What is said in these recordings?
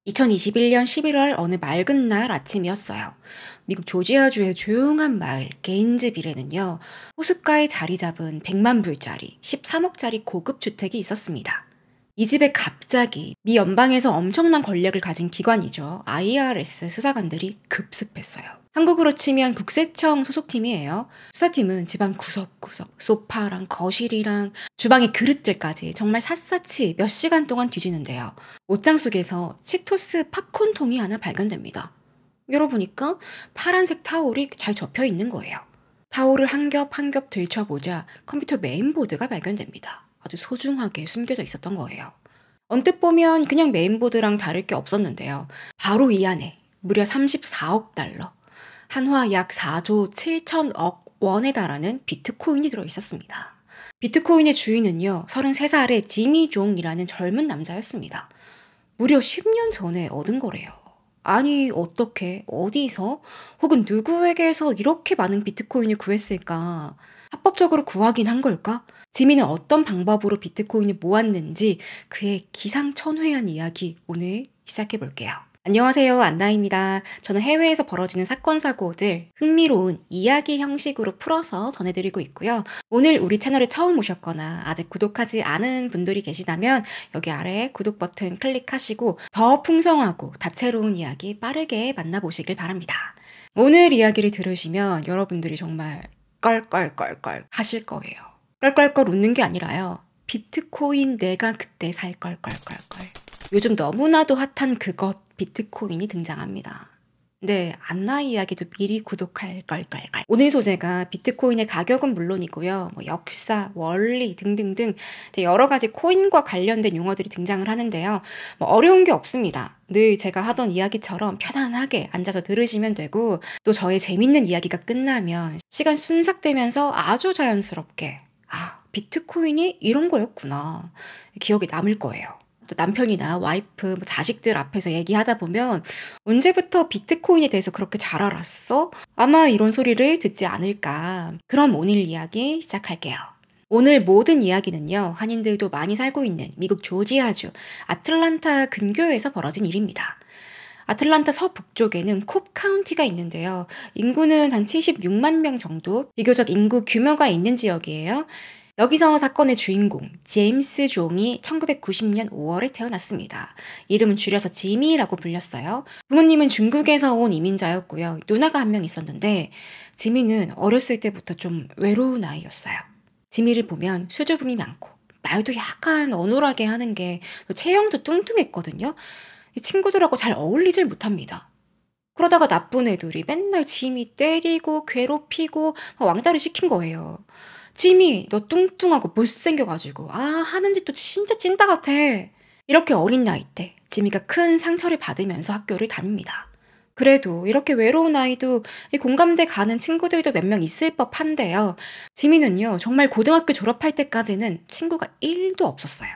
2021년 11월 어느 맑은 날 아침이었어요. 미국 조지아주의 조용한 마을 게인즈빌에는요, 호숫가에 자리 잡은 100만 불짜리, 13억짜리 고급 주택이 있었습니다. 이 집에 갑자기 미 연방에서 엄청난 권력을 가진 기관이죠. IRS 수사관들이 급습했어요. 한국으로 치면 국세청 소속팀이에요. 수사팀은 집안 구석구석, 소파랑 거실이랑 주방의 그릇들까지 정말 샅샅이 몇 시간 동안 뒤지는데요. 옷장 속에서 치토스 팝콘통이 하나 발견됩니다. 열어보니까 파란색 타올이 잘 접혀 있는 거예요. 타올을 한 겹 한 겹 들춰보자 컴퓨터 메인보드가 발견됩니다. 아주 소중하게 숨겨져 있었던 거예요. 언뜻 보면 그냥 메인보드랑 다를 게 없었는데요. 바로 이 안에 무려 34억 달러, 한화 약 4조 7천억 원에 달하는 비트코인이 들어있었습니다. 비트코인의 주인은요, 33살의 지미 종이라는 젊은 남자였습니다. 무려 10년 전에 얻은 거래요. 아니, 어떻게, 어디서, 혹은 누구에게서 이렇게 많은 비트코인을 구했을까? 합법적으로 구하긴 한 걸까? 지민은 어떤 방법으로 비트코인을 모았는지 그의 기상천외한 이야기 오늘 시작해 볼게요. 안녕하세요, 안나입니다. 저는 해외에서 벌어지는 사건, 사고들 흥미로운 이야기 형식으로 풀어서 전해드리고 있고요. 오늘 우리 채널에 처음 오셨거나 아직 구독하지 않은 분들이 계시다면 여기 아래 구독 버튼 클릭하시고 더 풍성하고 다채로운 이야기 빠르게 만나보시길 바랍니다. 오늘 이야기를 들으시면 여러분들이 정말 껄껄껄껄 하실 거예요. 껄껄껄 웃는 게 아니라요. 비트코인 내가 그때 살 껄껄껄껄. 요즘 너무나도 핫한 그것 비트코인이 등장합니다. 네, 안나 이야기도 미리 구독할 걸걸걸. 오늘 소재가 비트코인의 가격은 물론이고요. 역사, 원리 등등등 여러 가지 코인과 관련된 용어들이 등장을 하는데요. 어려운 게 없습니다. 늘 제가 하던 이야기처럼 편안하게 앉아서 들으시면 되고 또 저의 재밌는 이야기가 끝나면 시간 순삭되면서 아주 자연스럽게 비트코인이 이런 거였구나. 기억이 남을 거예요. 또 남편이나 와이프, 자식들 앞에서 얘기하다 보면 언제부터 비트코인에 대해서 그렇게 잘 알았어? 아마 이런 소리를 듣지 않을까. 그럼 오늘 이야기 시작할게요. 오늘 모든 이야기는요, 한인들도 많이 살고 있는 미국 조지아주 아틀란타 근교에서 벌어진 일입니다. 아틀란타 서북쪽에는 콥 카운티가 있는데요. 인구는 한 76만 명 정도, 비교적 인구 규모가 있는 지역이에요. 여기서 사건의 주인공 제임스 종이 1990년 5월에 태어났습니다. 이름은 줄여서 지미라고 불렸어요. 부모님은 중국에서 온 이민자였고요. 누나가 한 명 있었는데 지미는 어렸을 때부터 좀 외로운 아이였어요. 지미를 보면 수줍음이 많고 말도 약간 어눌하게 하는 게 체형도 뚱뚱했거든요. 친구들하고 잘 어울리질 못합니다. 그러다가 나쁜 애들이 맨날 지미 때리고 괴롭히고 왕따를 시킨 거예요. 지미, 너 뚱뚱하고 못생겨가지고 하는 짓도 진짜 찐따 같아. 이렇게 어린 나이 때 지미가 큰 상처를 받으면서 학교를 다닙니다. 그래도 이렇게 외로운 아이도 공감대 가는 친구들도 몇 명 있을 법한데요. 지미는요, 정말 고등학교 졸업할 때까지는 친구가 1도 없었어요.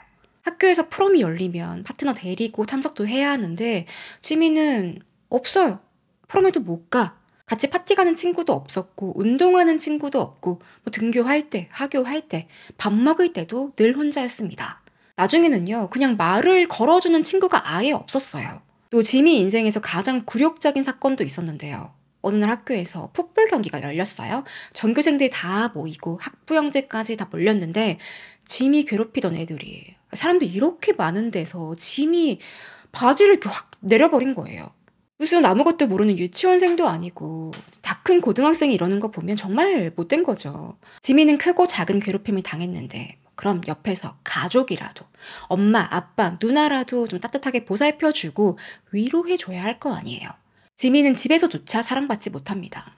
학교에서 프롬이 열리면 파트너 데리고 참석도 해야 하는데 지미는 없어요. 프롬에도 못 가. 같이 파티 가는 친구도 없었고 운동하는 친구도 없고 등교할 때, 하교할 때, 밥 먹을 때도 늘 혼자였습니다. 나중에는요, 그냥 말을 걸어주는 친구가 아예 없었어요. 또 지미 인생에서 가장 굴욕적인 사건도 있었는데요. 어느 날 학교에서 풋볼 경기가 열렸어요. 전교생들 다 모이고 학부형들까지 다 몰렸는데 지미 괴롭히던 애들이 사람들 이렇게 많은 데서 지미 바지를 이렇게 확 내려버린 거예요. 무슨 아무것도 모르는 유치원생도 아니고 다 큰 고등학생이 이러는 거 보면 정말 못된 거죠. 지미는 크고 작은 괴롭힘을 당했는데 그럼 옆에서 가족이라도 엄마, 아빠, 누나라도 좀 따뜻하게 보살펴주고 위로해줘야 할 거 아니에요. 지미는 집에서조차 사랑받지 못합니다.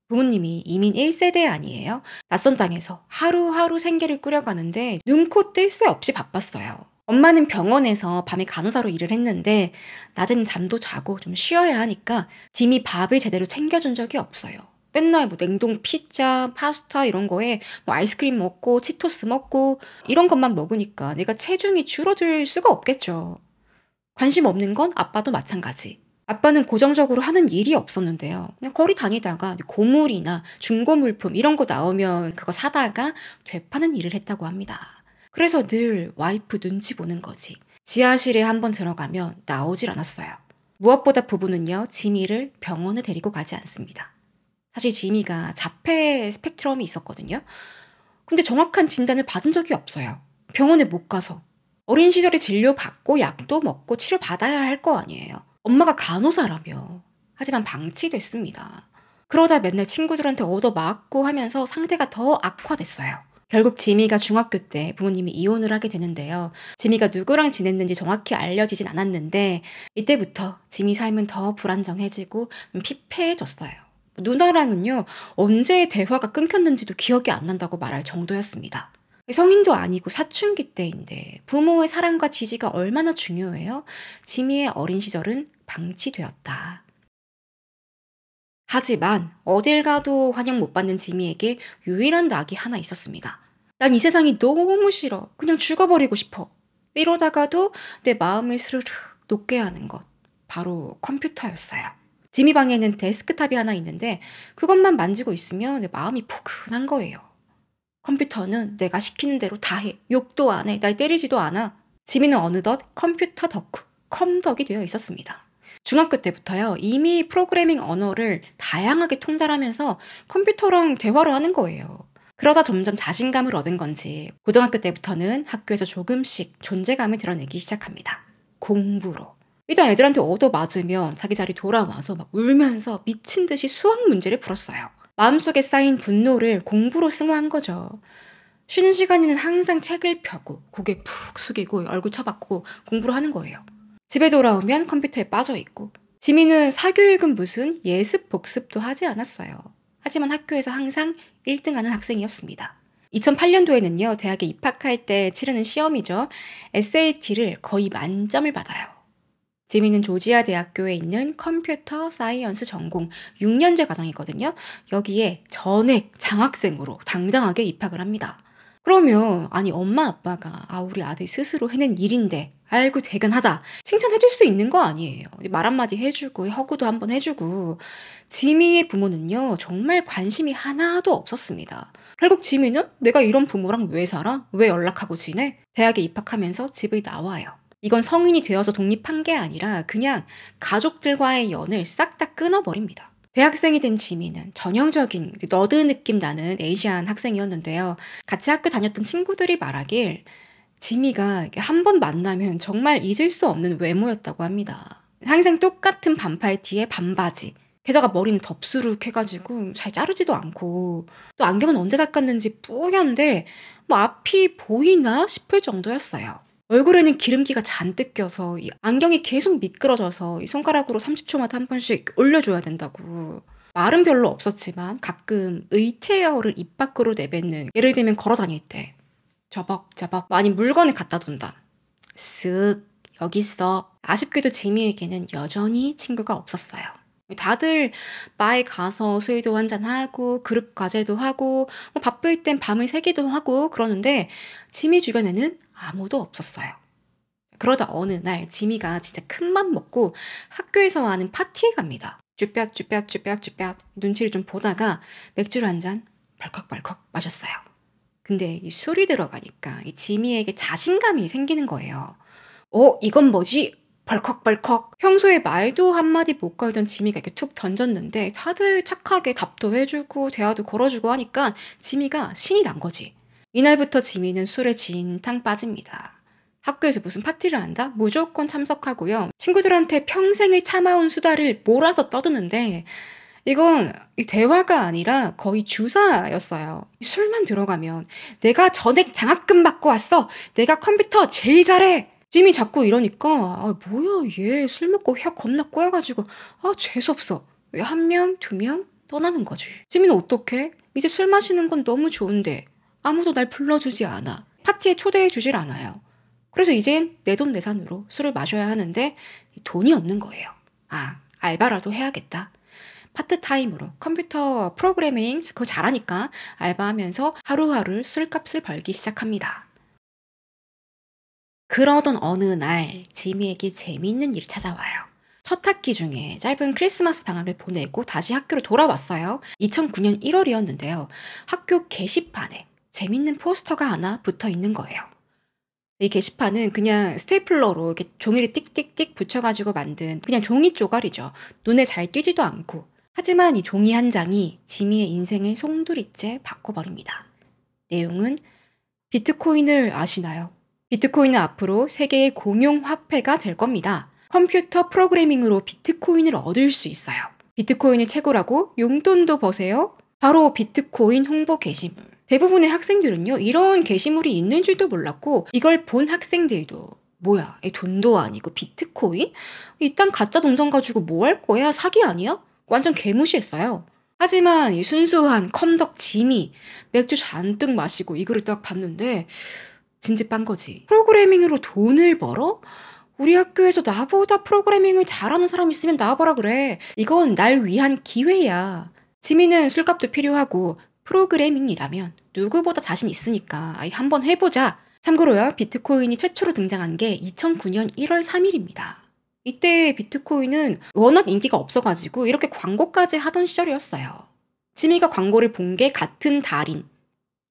부모님이 이민 1세대 아니에요? 낯선 땅에서 하루하루 생계를 꾸려가는데 눈코 뜰 새 없이 바빴어요. 엄마는 병원에서 밤에 간호사로 일을 했는데 낮에는 잠도 자고 좀 쉬어야 하니까 지미 밥을 제대로 챙겨준 적이 없어요. 맨날 냉동 피자, 파스타 이런 거에 아이스크림 먹고 치토스 먹고 이런 것만 먹으니까 내가 체중이 줄어들 수가 없겠죠. 관심 없는 건 아빠도 마찬가지. 아빠는 고정적으로 하는 일이 없었는데요. 그냥 거리 다니다가 고물이나 중고 물품 이런 거 나오면 그거 사다가 되파는 일을 했다고 합니다. 그래서 늘 와이프 눈치 보는 거지. 지하실에 한번 들어가면 나오질 않았어요. 무엇보다 부부는요, 지미를 병원에 데리고 가지 않습니다. 사실 지미가 자폐 스펙트럼이 있었거든요. 근데 정확한 진단을 받은 적이 없어요. 병원에 못 가서. 어린 시절에 진료받고 약도 먹고 치료받아야 할 거 아니에요. 엄마가 간호사라며. 하지만 방치됐습니다. 그러다 맨날 친구들한테 얻어맞고 하면서 상태가 더 악화됐어요. 결국 지미가 중학교 때 부모님이 이혼을 하게 되는데요. 지미가 누구랑 지냈는지 정확히 알려지진 않았는데 이때부터 지미 삶은 더 불안정해지고 피폐해졌어요. 누나랑은요, 언제 대화가 끊겼는지도 기억이 안 난다고 말할 정도였습니다. 성인도 아니고 사춘기 때인데 부모의 사랑과 지지가 얼마나 중요해요? 지미의 어린 시절은 방치되었다. 하지만 어딜 가도 환영 못 받는 지미에게 유일한 낙이 하나 있었습니다. 난 이 세상이 너무 싫어. 그냥 죽어버리고 싶어. 이러다가도 내 마음을 스르륵 녹게 하는 것. 바로 컴퓨터였어요. 지미 방에는 데스크탑이 하나 있는데 그것만 만지고 있으면 내 마음이 포근한 거예요. 컴퓨터는 내가 시키는 대로 다 해. 욕도 안 해. 날 때리지도 않아. 지민은 어느덧 컴퓨터 덕후, 컴덕이 되어 있었습니다. 중학교 때부터요, 이미 프로그래밍 언어를 다양하게 통달하면서 컴퓨터랑 대화를 하는 거예요. 그러다 점점 자신감을 얻은 건지 고등학교 때부터는 학교에서 조금씩 존재감을 드러내기 시작합니다. 공부로. 일단 애들한테 얻어맞으면 자기 자리 돌아와서 막 울면서 미친 듯이 수학 문제를 풀었어요. 마음속에 쌓인 분노를 공부로 승화한 거죠. 쉬는 시간에는 항상 책을 펴고 고개 푹 숙이고 얼굴 쳐박고 공부를 하는 거예요. 집에 돌아오면 컴퓨터에 빠져 있고 지민은 사교육은 무슨 예습 복습도 하지 않았어요. 하지만 학교에서 항상 1등하는 학생이었습니다. 2008년도에는요, 대학에 입학할 때 치르는 시험이죠. SAT를 거의 만점을 받아요. 지민은 조지아 대학교에 있는 컴퓨터 사이언스 전공 6년제 과정이거든요. 여기에 전액 장학생으로 당당하게 입학을 합니다. 그러면 아니 엄마 아빠가 우리 아들 스스로 해낸 일인데 알고 대견하다 칭찬해줄 수 있는 거 아니에요. 말 한마디 해주고 허구도 한번 해주고. 지미의 부모는요, 정말 관심이 하나도 없었습니다. 결국 지미는 내가 이런 부모랑 왜 살아? 왜 연락하고 지내? 대학에 입학하면서 집을 나와요. 이건 성인이 되어서 독립한 게 아니라 그냥 가족들과의 연을 싹 다 끊어버립니다. 대학생이 된 지미는 전형적인 너드 느낌 나는 에이시안 학생이었는데요. 같이 학교 다녔던 친구들이 말하길 지미가 한 번 만나면 정말 잊을 수 없는 외모였다고 합니다. 항상 똑같은 반팔 티에 반바지. 게다가 머리는 덥수룩 해가지고 잘 자르지도 않고 또 안경은 언제 닦았는지 뿌연데 뭐 앞이 보이나 싶을 정도였어요. 얼굴에는 기름기가 잔뜩 껴서 이 안경이 계속 미끄러져서 이 손가락으로 30초마다 한 번씩 올려줘야 된다고. 말은 별로 없었지만 가끔 의태어를 입 밖으로 내뱉는, 예를 들면 걸어 다닐 때 저벅저벅 많이 물건을 갖다 둔다. 쓱 여기 있어. 아쉽게도 지미에게는 여전히 친구가 없었어요. 다들 바에 가서 술도 한잔하고 그룹 과제도 하고 뭐 바쁠 땐 밤을 새기도 하고 그러는데 지미 주변에는 아무도 없었어요. 그러다 어느 날 지미가 진짜 큰맘 먹고 학교에서 하는 파티에 갑니다. 쭈뼛쭈뼛쭈뼛쭈뼛 눈치를 좀 보다가 맥주를 한 잔 벌컥벌컥 마셨어요. 근데 이 술이 들어가니까 이 지미에게 자신감이 생기는 거예요. 이건 뭐지? 벌컥벌컥. 평소에 말도 한마디 못 걸던 지미가 이렇게 툭 던졌는데 다들 착하게 답도 해주고 대화도 걸어주고 하니까 지미가 신이 난 거지. 이날부터 지미는 술에 진탕 빠집니다. 학교에서 무슨 파티를 한다? 무조건 참석하고요. 친구들한테 평생을 참아온 수다를 몰아서 떠드는데 이건 대화가 아니라 거의 주사였어요. 술만 들어가면 내가 전액 장학금 받고 왔어. 내가 컴퓨터 제일 잘해. 찜이 자꾸 이러니까 뭐야 얘 술 먹고 혀 겁나 꼬여가지고 재수없어. 왜 한 명, 두 명 떠나는 거지. 찜이는 어떡해? 이제 술 마시는 건 너무 좋은데 아무도 날 불러주지 않아. 파티에 초대해 주질 않아요. 그래서 이젠 내돈내산으로 술을 마셔야 하는데 돈이 없는 거예요. 알바라도 해야겠다. 파트타임으로 컴퓨터 프로그래밍 그거 잘하니까 알바하면서 하루하루 술값을 벌기 시작합니다. 그러던 어느 날 지미에게 재미있는 일이 찾아와요. 첫 학기 중에 짧은 크리스마스 방학을 보내고 다시 학교로 돌아왔어요. 2009년 1월이었는데요. 학교 게시판에 재밌는 포스터가 하나 붙어 있는 거예요. 이 게시판은 그냥 스테이플러로 이렇게 종이를 띡띡띡 붙여가지고 만든 그냥 종이 쪼가리죠. 눈에 잘 띄지도 않고. 하지만 이 종이 한 장이 지미의 인생을 송두리째 바꿔버립니다. 내용은 비트코인을 아시나요? 비트코인은 앞으로 세계의 공용 화폐가 될 겁니다. 컴퓨터 프로그래밍으로 비트코인을 얻을 수 있어요. 비트코인을 채굴하고 용돈도 버세요. 바로 비트코인 홍보 게시물. 대부분의 학생들은요, 이런 게시물이 있는 줄도 몰랐고, 이걸 본 학생들도 뭐야, 이 돈도 아니고 비트코인? 이딴 가짜 동전 가지고 뭐 할 거야? 사기 아니야? 완전 개무시했어요. 하지만 이 순수한 컴덕 지미, 맥주 잔뜩 마시고 이거를 딱 봤는데 진지빤 거지. 프로그래밍으로 돈을 벌어? 우리 학교에서 나보다 프로그래밍을 잘하는 사람 있으면 나와보라 그래. 이건 날 위한 기회야. 지민은 술값도 필요하고 프로그래밍이라면 누구보다 자신 있으니까 한번 해보자. 참고로요, 비트코인이 최초로 등장한 게 2009년 1월 3일입니다. 이때 비트코인은 워낙 인기가 없어가지고 이렇게 광고까지 하던 시절이었어요. 지미가 광고를 본 게 같은 달인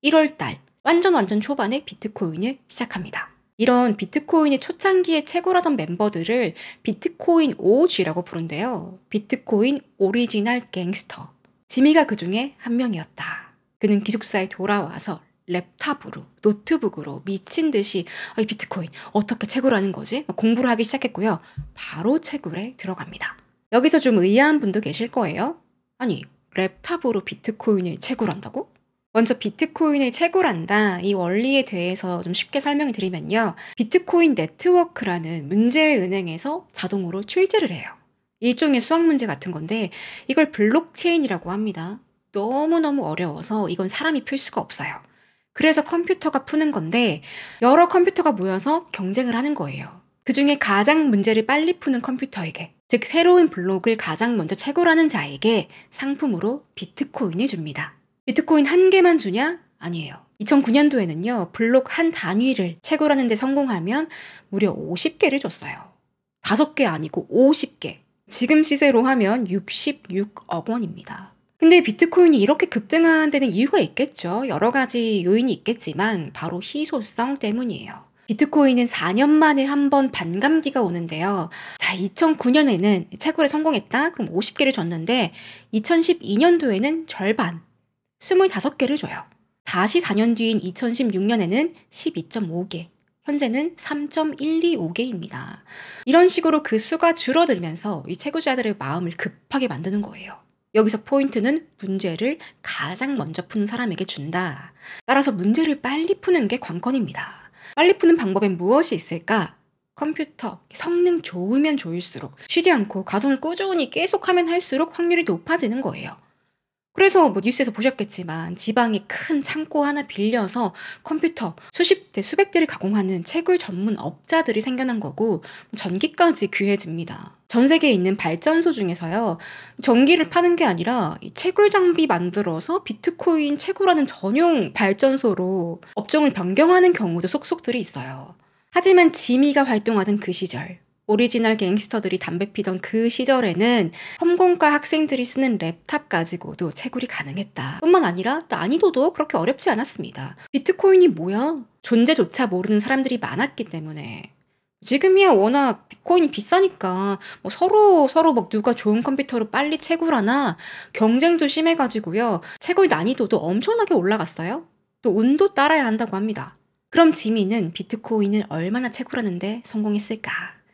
1월 달, 완전 초반에 비트코인을 시작합니다. 이런 비트코인의 초창기에 채굴하던 멤버들을 비트코인 OG라고 부른대요. 비트코인 오리지널 갱스터. 지미가 그 중에 한 명이었다. 그는 기숙사에 돌아와서 랩탑으로, 노트북으로 미친 듯이 이 비트코인 어떻게 채굴하는 거지? 공부를 하기 시작했고요. 바로 채굴에 들어갑니다. 여기서 좀 의아한 분도 계실 거예요. 아니, 랩탑으로 비트코인을 채굴한다고? 먼저 비트코인을 채굴한다, 이 원리에 대해서 좀 쉽게 설명을 드리면요. 비트코인 네트워크라는 문제은행에서 자동으로 출제를 해요. 일종의 수학 문제 같은 건데 이걸 블록체인이라고 합니다. 너무너무 어려워서 이건 사람이 풀 수가 없어요. 그래서 컴퓨터가 푸는 건데 여러 컴퓨터가 모여서 경쟁을 하는 거예요. 그중에 가장 문제를 빨리 푸는 컴퓨터에게, 즉 새로운 블록을 가장 먼저 채굴하는 자에게 상품으로 비트코인을 줍니다. 비트코인 한 개만 주냐? 아니에요. 2009년도에는요, 블록 한 단위를 채굴하는 데 성공하면 무려 50개를 줬어요. 5개 아니고 50개. 지금 시세로 하면 66억 원입니다. 근데 비트코인이 이렇게 급등한 데는 이유가 있겠죠. 여러 가지 요인이 있겠지만 바로 희소성 때문이에요. 비트코인은 4년 만에 한 번 반감기가 오는데요. 자, 2009년에는 채굴에 성공했다? 그럼 50개를 줬는데 2012년도에는 절반, 25개를 줘요. 다시 4년 뒤인 2016년에는 12.5개, 현재는 3.125개입니다. 이런 식으로 그 수가 줄어들면서 이 채굴자들의 마음을 급하게 만드는 거예요. 여기서 포인트는 문제를 가장 먼저 푸는 사람에게 준다. 따라서 문제를 빨리 푸는 게 관건입니다. 빨리 푸는 방법엔 무엇이 있을까? 컴퓨터, 성능 좋으면 좋을수록, 쉬지 않고 가동을 꾸준히 계속하면 할수록 확률이 높아지는 거예요. 그래서 뭐 뉴스에서 보셨겠지만 지방에 큰 창고 하나 빌려서 컴퓨터 수십 대 수백 대를 가공하는 채굴 전문 업자들이 생겨난 거고, 전기까지 귀해집니다. 전 세계에 있는 발전소 중에서요, 전기를 파는 게 아니라 이 채굴 장비 만들어서 비트코인 채굴하는 전용 발전소로 업종을 변경하는 경우도 속속들이 있어요. 하지만 지미가 활동하던 그 시절, 오리지널 갱스터들이 담배 피던 그 시절에는 컴공과 학생들이 쓰는 랩탑 가지고도 채굴이 가능했다. 뿐만 아니라 난이도도 그렇게 어렵지 않았습니다. 비트코인이 뭐야? 존재조차 모르는 사람들이 많았기 때문에. 지금이야 워낙 비트코인이 비싸니까 뭐 서로 막 누가 좋은 컴퓨터로 빨리 채굴하나 경쟁도 심해가지고요. 채굴 난이도도 엄청나게 올라갔어요. 또 운도 따라야 한다고 합니다. 그럼 지미는 비트코인을 얼마나 채굴하는데 성공했을까?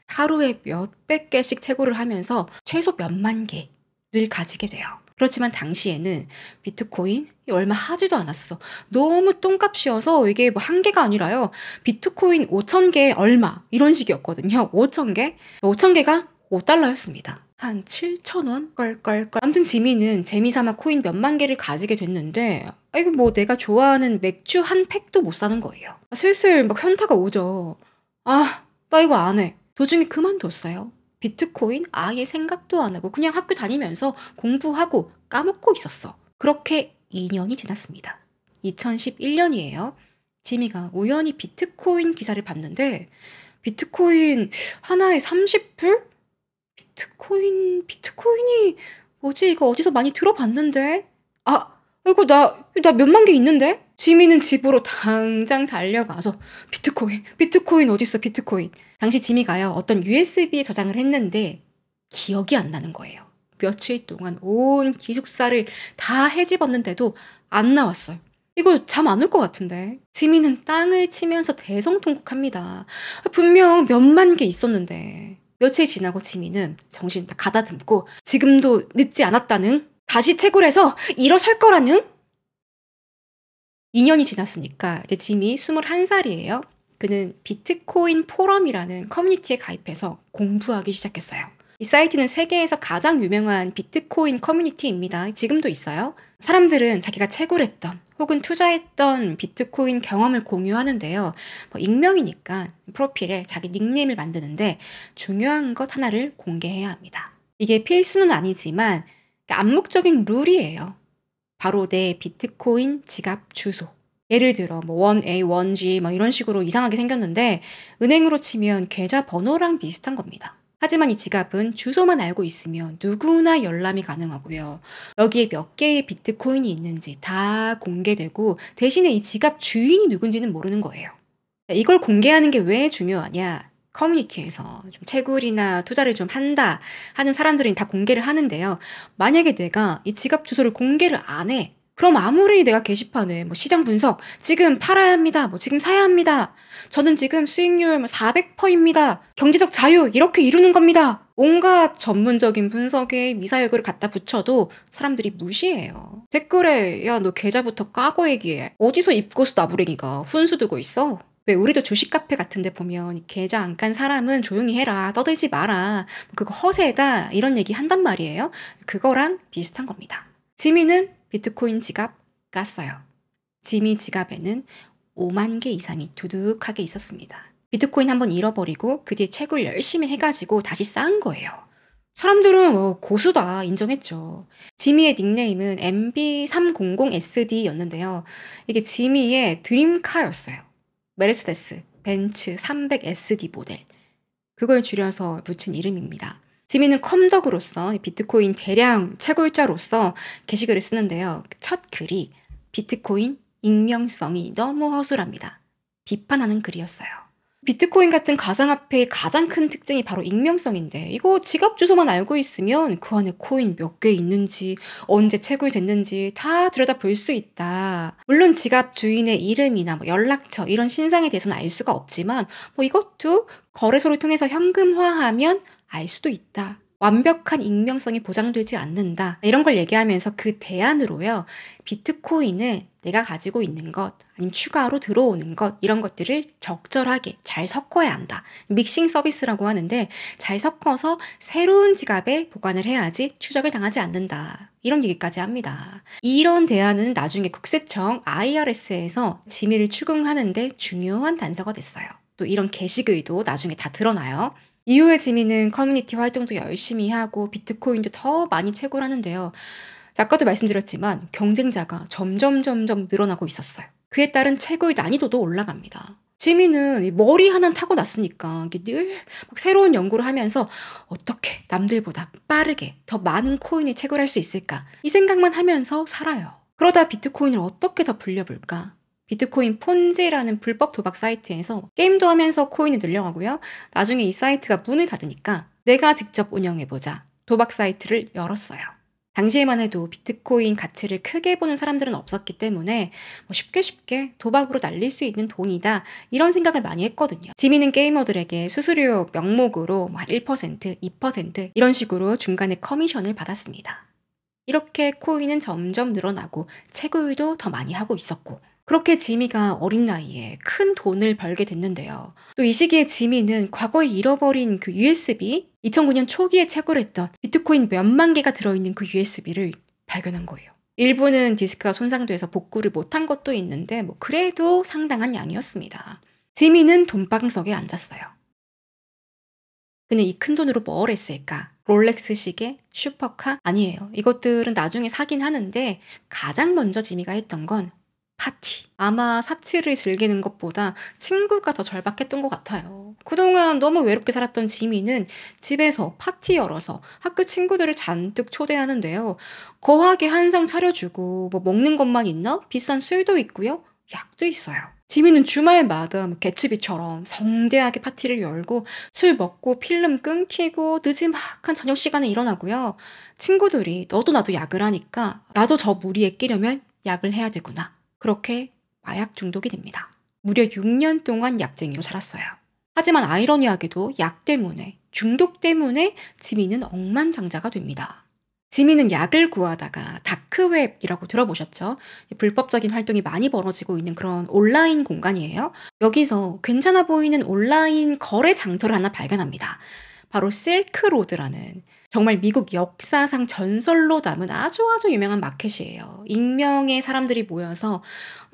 하루에 몇백 개씩 채굴을 하면서 최소 몇만 개를 가지게 돼요. 그렇지만 당시에는 비트코인 얼마 하지도 않았어. 너무 똥값이어서 이게 뭐 한 개가 아니라요. 비트코인 5,000개 얼마 이런 식이었거든요. 5,000개? 5,000개가 5달러였습니다. 한 7,000원? 껄껄껄. 아무튼 지미는 재미삼아 코인 몇만 개를 가지게 됐는데 이거 뭐 내가 좋아하는 맥주 한 팩도 못 사는 거예요. 슬슬 막 현타가 오죠. 아, 나 이거 안 해. 도중에 그만뒀어요. 비트코인 아예 생각도 안 하고 그냥 학교 다니면서 공부하고 까먹고 있었어. 그렇게 2년이 지났습니다. 2011년이에요. 지미가 우연히 비트코인 기사를 봤는데 비트코인 하나에 30불? 비트코인이 뭐지? 이거 어디서 많이 들어봤는데? 아, 이거 나 몇만 개 있는데? 지미는 집으로 당장 달려가서 비트코인 어딨어, 비트코인. 당시 지미가요, 어떤 USB에 저장을 했는데 기억이 안 나는 거예요. 며칠 동안 온 기숙사를 다 헤집었는데도 안 나왔어요. 이거 잠 안 올 것 같은데. 지미는 땅을 치면서 대성통곡합니다. 분명 몇만 개 있었는데. 며칠 지나고 지미는 정신 다 가다듬고 지금도 늦지 않았다는, 다시 채굴해서 일어설 거라는. 2년이 지났으니까 이제 지미 21살이에요. 그는 비트코인 포럼이라는 커뮤니티에 가입해서 공부하기 시작했어요. 이 사이트는 세계에서 가장 유명한 비트코인 커뮤니티입니다. 지금도 있어요. 사람들은 자기가 채굴했던 혹은 투자했던 비트코인 경험을 공유하는데요. 익명이니까 프로필에 자기 닉네임을 만드는데 중요한 것 하나를 공개해야 합니다. 이게 필수는 아니지만 암묵적인 룰이에요. 바로 내 비트코인 지갑 주소. 예를 들어 1A, 1G 이런 식으로 이상하게 생겼는데 은행으로 치면 계좌 번호랑 비슷한 겁니다. 하지만 이 지갑은 주소만 알고 있으면 누구나 열람이 가능하고요. 여기에 몇 개의 비트코인이 있는지 다 공개되고 대신에 이 지갑 주인이 누군지는 모르는 거예요. 이걸 공개하는 게 왜 중요하냐? 커뮤니티에서 좀 채굴이나 투자를 좀 한다 하는 사람들은 다 공개를 하는데요. 만약에 내가 이 지갑 주소를 공개를 안 해. 그럼 아무리 내가 게시판에 시장 분석, 지금 팔아야 합니다. 지금 사야 합니다. 저는 지금 수익률 400%입니다. 경제적 자유 이렇게 이루는 겁니다. 온갖 전문적인 분석에 미사여구를 갖다 붙여도 사람들이 무시해요. 댓글에 야, 너 계좌부터 까고 얘기해. 어디서 입고수 나부랭이가 훈수 두고 있어? 왜 우리도 주식 카페 같은 데 보면 계좌 안 깐 사람은 조용히 해라. 떠들지 마라. 그거 허세다. 이런 얘기 한단 말이에요. 그거랑 비슷한 겁니다. 지미는 비트코인 지갑 깠어요. 지미 지갑에는 5만 개 이상이 두둑하게 있었습니다. 비트코인 한번 잃어버리고 그 뒤에 채굴 열심히 해가지고 다시 쌓은 거예요. 사람들은 고수다 인정했죠. 지미의 닉네임은 MB300SD였는데요. 이게 지미의 드림카였어요. 메르세데스 벤츠 300SD 모델. 그걸 줄여서 붙인 이름입니다. 지미는 컴덕으로서 비트코인 대량 채굴자로서 게시글을 쓰는데요. 첫 글이 비트코인 익명성이 너무 허술합니다. 비판하는 글이었어요. 비트코인 같은 가상화폐의 가장 큰 특징이 바로 익명성인데 이거 지갑 주소만 알고 있으면 그 안에 코인 몇 개 있는지 언제 채굴됐는지 다 들여다볼 수 있다. 물론 지갑 주인의 이름이나 연락처 이런 신상에 대해서는 알 수가 없지만 이것도 거래소를 통해서 현금화하면 알 수도 있다. 완벽한 익명성이 보장되지 않는다. 이런 걸 얘기하면서 그 대안으로요. 비트코인은 내가 가지고 있는 것, 아니면 추가로 들어오는 것, 이런 것들을 적절하게 잘 섞어야 한다. 믹싱 서비스라고 하는데 잘 섞어서 새로운 지갑에 보관을 해야지 추적을 당하지 않는다. 이런 얘기까지 합니다. 이런 대안은 나중에 국세청 IRS에서 지미를 추궁하는데 중요한 단서가 됐어요. 또 이런 게시글도 나중에 다 드러나요. 이후에 지미는 커뮤니티 활동도 열심히 하고 비트코인도 더 많이 채굴하는데요. 아까도 말씀드렸지만 경쟁자가 점점 늘어나고 있었어요. 그에 따른 채굴 난이도도 올라갑니다. 지미는 머리 하나 타고났으니까 늘 새로운 연구를 하면서 어떻게 남들보다 빠르게 더 많은 코인을 채굴할 수 있을까 이 생각만 하면서 살아요. 그러다 비트코인을 어떻게 더 불려볼까? 비트코인 폰지라는 불법 도박 사이트에서 게임도 하면서 코인을 늘려가고요. 나중에 이 사이트가 문을 닫으니까 내가 직접 운영해보자. 도박 사이트를 열었어요. 당시에만 해도 비트코인 가치를 크게 보는 사람들은 없었기 때문에 쉽게 도박으로 날릴 수 있는 돈이다. 이런 생각을 많이 했거든요. 지미는 게이머들에게 수수료 명목으로 1%, 2% 이런 식으로 중간에 커미션을 받았습니다. 이렇게 코인은 점점 늘어나고 채굴도 더 많이 하고 있었고 그렇게 지미가 어린 나이에 큰 돈을 벌게 됐는데요. 또 이 시기에 지미는 과거에 잃어버린 그 USB, 2009년 초기에 채굴했던 비트코인 몇만 개가 들어있는 그 USB를 발견한 거예요. 일부는 디스크가 손상돼서 복구를 못한 것도 있는데 그래도 상당한 양이었습니다. 지미는 돈방석에 앉았어요. 그는 이 큰 돈으로 뭘 했을까? 롤렉스 시계, 슈퍼카? 아니에요. 이것들은 나중에 사긴 하는데 가장 먼저 지미가 했던 건 파티. 아마 사치를 즐기는 것보다 친구가 더 절박했던 것 같아요. 그동안 너무 외롭게 살았던 지미는 집에서 파티 열어서 학교 친구들을 잔뜩 초대하는데요. 거하게 한상 차려주고 뭐 먹는 것만 있나? 비싼 술도 있고요. 약도 있어요. 지미는 주말마다 뭐 개츠비처럼 성대하게 파티를 열고 술 먹고 필름 끊기고 느지막한 저녁 시간에 일어나고요. 친구들이 너도 나도 약을 하니까 나도 저 무리에 끼려면 약을 해야 되구나. 그렇게 마약 중독이 됩니다. 무려 6년 동안 약쟁이로 살았어요. 하지만 아이러니하게도 약 때문에, 중독 때문에 지미는 억만장자가 됩니다. 지미는 약을 구하다가 다크웹이라고 들어보셨죠? 불법적인 활동이 많이 벌어지고 있는 그런 온라인 공간이에요. 여기서 괜찮아 보이는 온라인 거래 장터를 하나 발견합니다. 바로 실크로드라는 정말 미국 역사상 전설로 남은 아주 유명한 마켓이에요. 익명의 사람들이 모여서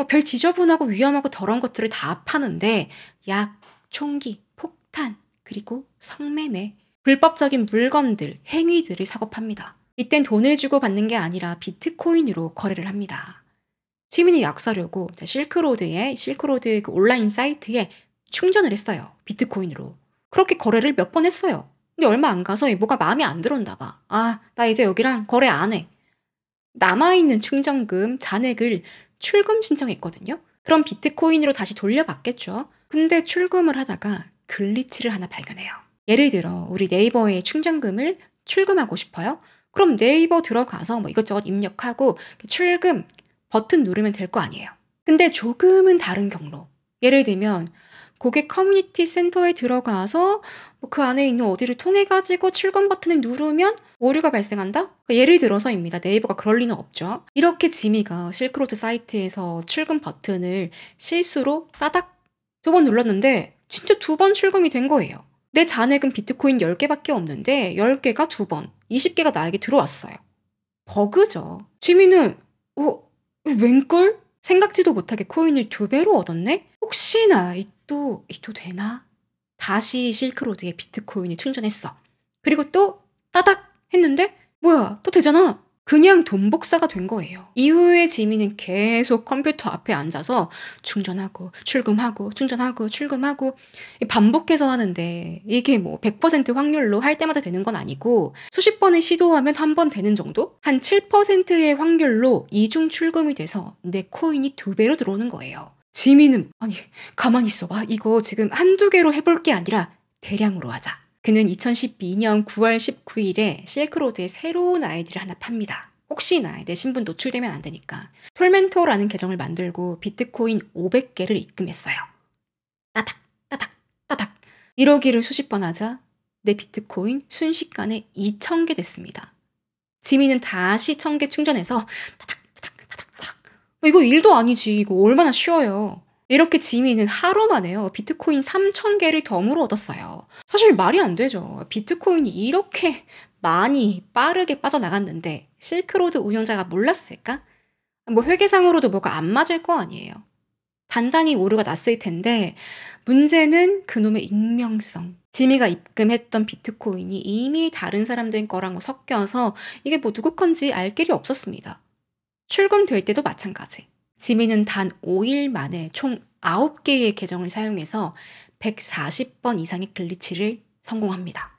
별 지저분하고 위험하고 더러운 것들을 다 파는데 약, 총기, 폭탄, 그리고 성매매, 불법적인 물건들, 행위들을 사고 팝니다. 이땐 돈을 주고 받는 게 아니라 비트코인으로 거래를 합니다. 시민이 약 사려고 실크로드 그 온라인 사이트에 충전을 했어요. 비트코인으로. 그렇게 거래를 몇 번 했어요. 근데 얼마 안 가서 뭐가 마음에 안 들었나 봐. 아, 나 이제 여기랑 거래 안 해. 남아있는 충전금, 잔액을 출금 신청했거든요. 그럼 비트코인으로 다시 돌려받겠죠. 근데 출금을 하다가 글리치를 하나 발견해요. 예를 들어 우리 네이버에 충전금을 출금하고 싶어요. 그럼 네이버 들어가서 뭐 이것저것 입력하고 출금 버튼 누르면 될 거 아니에요. 근데 조금은 다른 경로. 예를 들면 고객 커뮤니티 센터에 들어가서 그 안에 있는 어디를 통해가지고 출금 버튼을 누르면 오류가 발생한다? 예를 들어서입니다. 네이버가 그럴 리는 없죠. 이렇게 지미가 실크로드 사이트에서 출금 버튼을 실수로 따닥 2번 눌렀는데 진짜 2번 출금이 된 거예요. 내 잔액은 비트코인 10개밖에 없는데 10개가 2번, 20개가 나에게 들어왔어요. 버그죠. 지미는 웬걸? 생각지도 못하게 코인을 2배로 얻었네? 혹시나 이 또 되나? 다시 실크로드에 비트코인을 충전했어. 그리고 또 따닥 했는데 뭐야 또 되잖아. 그냥 돈 복사가 된 거예요. 이후에 지미는 계속 컴퓨터 앞에 앉아서 충전하고 출금하고 충전하고 출금하고 반복해서 하는데 이게 뭐 100% 확률로 할 때마다 되는 건 아니고 수십 번을 시도하면 한 번 되는 정도? 한 7%의 확률로 이중 출금이 돼서 내 코인이 2배로 들어오는 거예요. 지미는 아니 가만히 있어봐. 이거 지금 한두 개로 해볼 게 아니라 대량으로 하자. 그는 2012년 9월 19일에 실크로드에 새로운 아이디를 하나 팝니다. 혹시나 내 신분 노출되면 안 되니까. 톨멘토라는 계정을 만들고 비트코인 500개를 입금했어요. 따닥 따닥 따닥 이러기를 수십 번 하자 내 비트코인 순식간에 2,000개 됐습니다. 지미는 다시 1,000개 충전해서 따닥 따닥 따닥 따닥 이거 일도 아니지. 이거 얼마나 쉬워요. 이렇게 지미는 하루 만에요. 비트코인 3,000개를 덤으로 얻었어요. 사실 말이 안 되죠. 비트코인이 이렇게 많이 빠르게 빠져나갔는데 실크로드 운영자가 몰랐을까? 뭐 회계상으로도 뭐가 안 맞을 거 아니에요. 단단히 오류가 났을 텐데 문제는 그놈의 익명성. 지미가 입금했던 비트코인이 이미 다른 사람들 거랑 뭐 섞여서 이게 뭐 누구 건지 알 길이 없었습니다. 출금될 때도 마찬가지. 지미는 단 5일 만에 총 9개의 계정을 사용해서 140번 이상의 글리치를 성공합니다.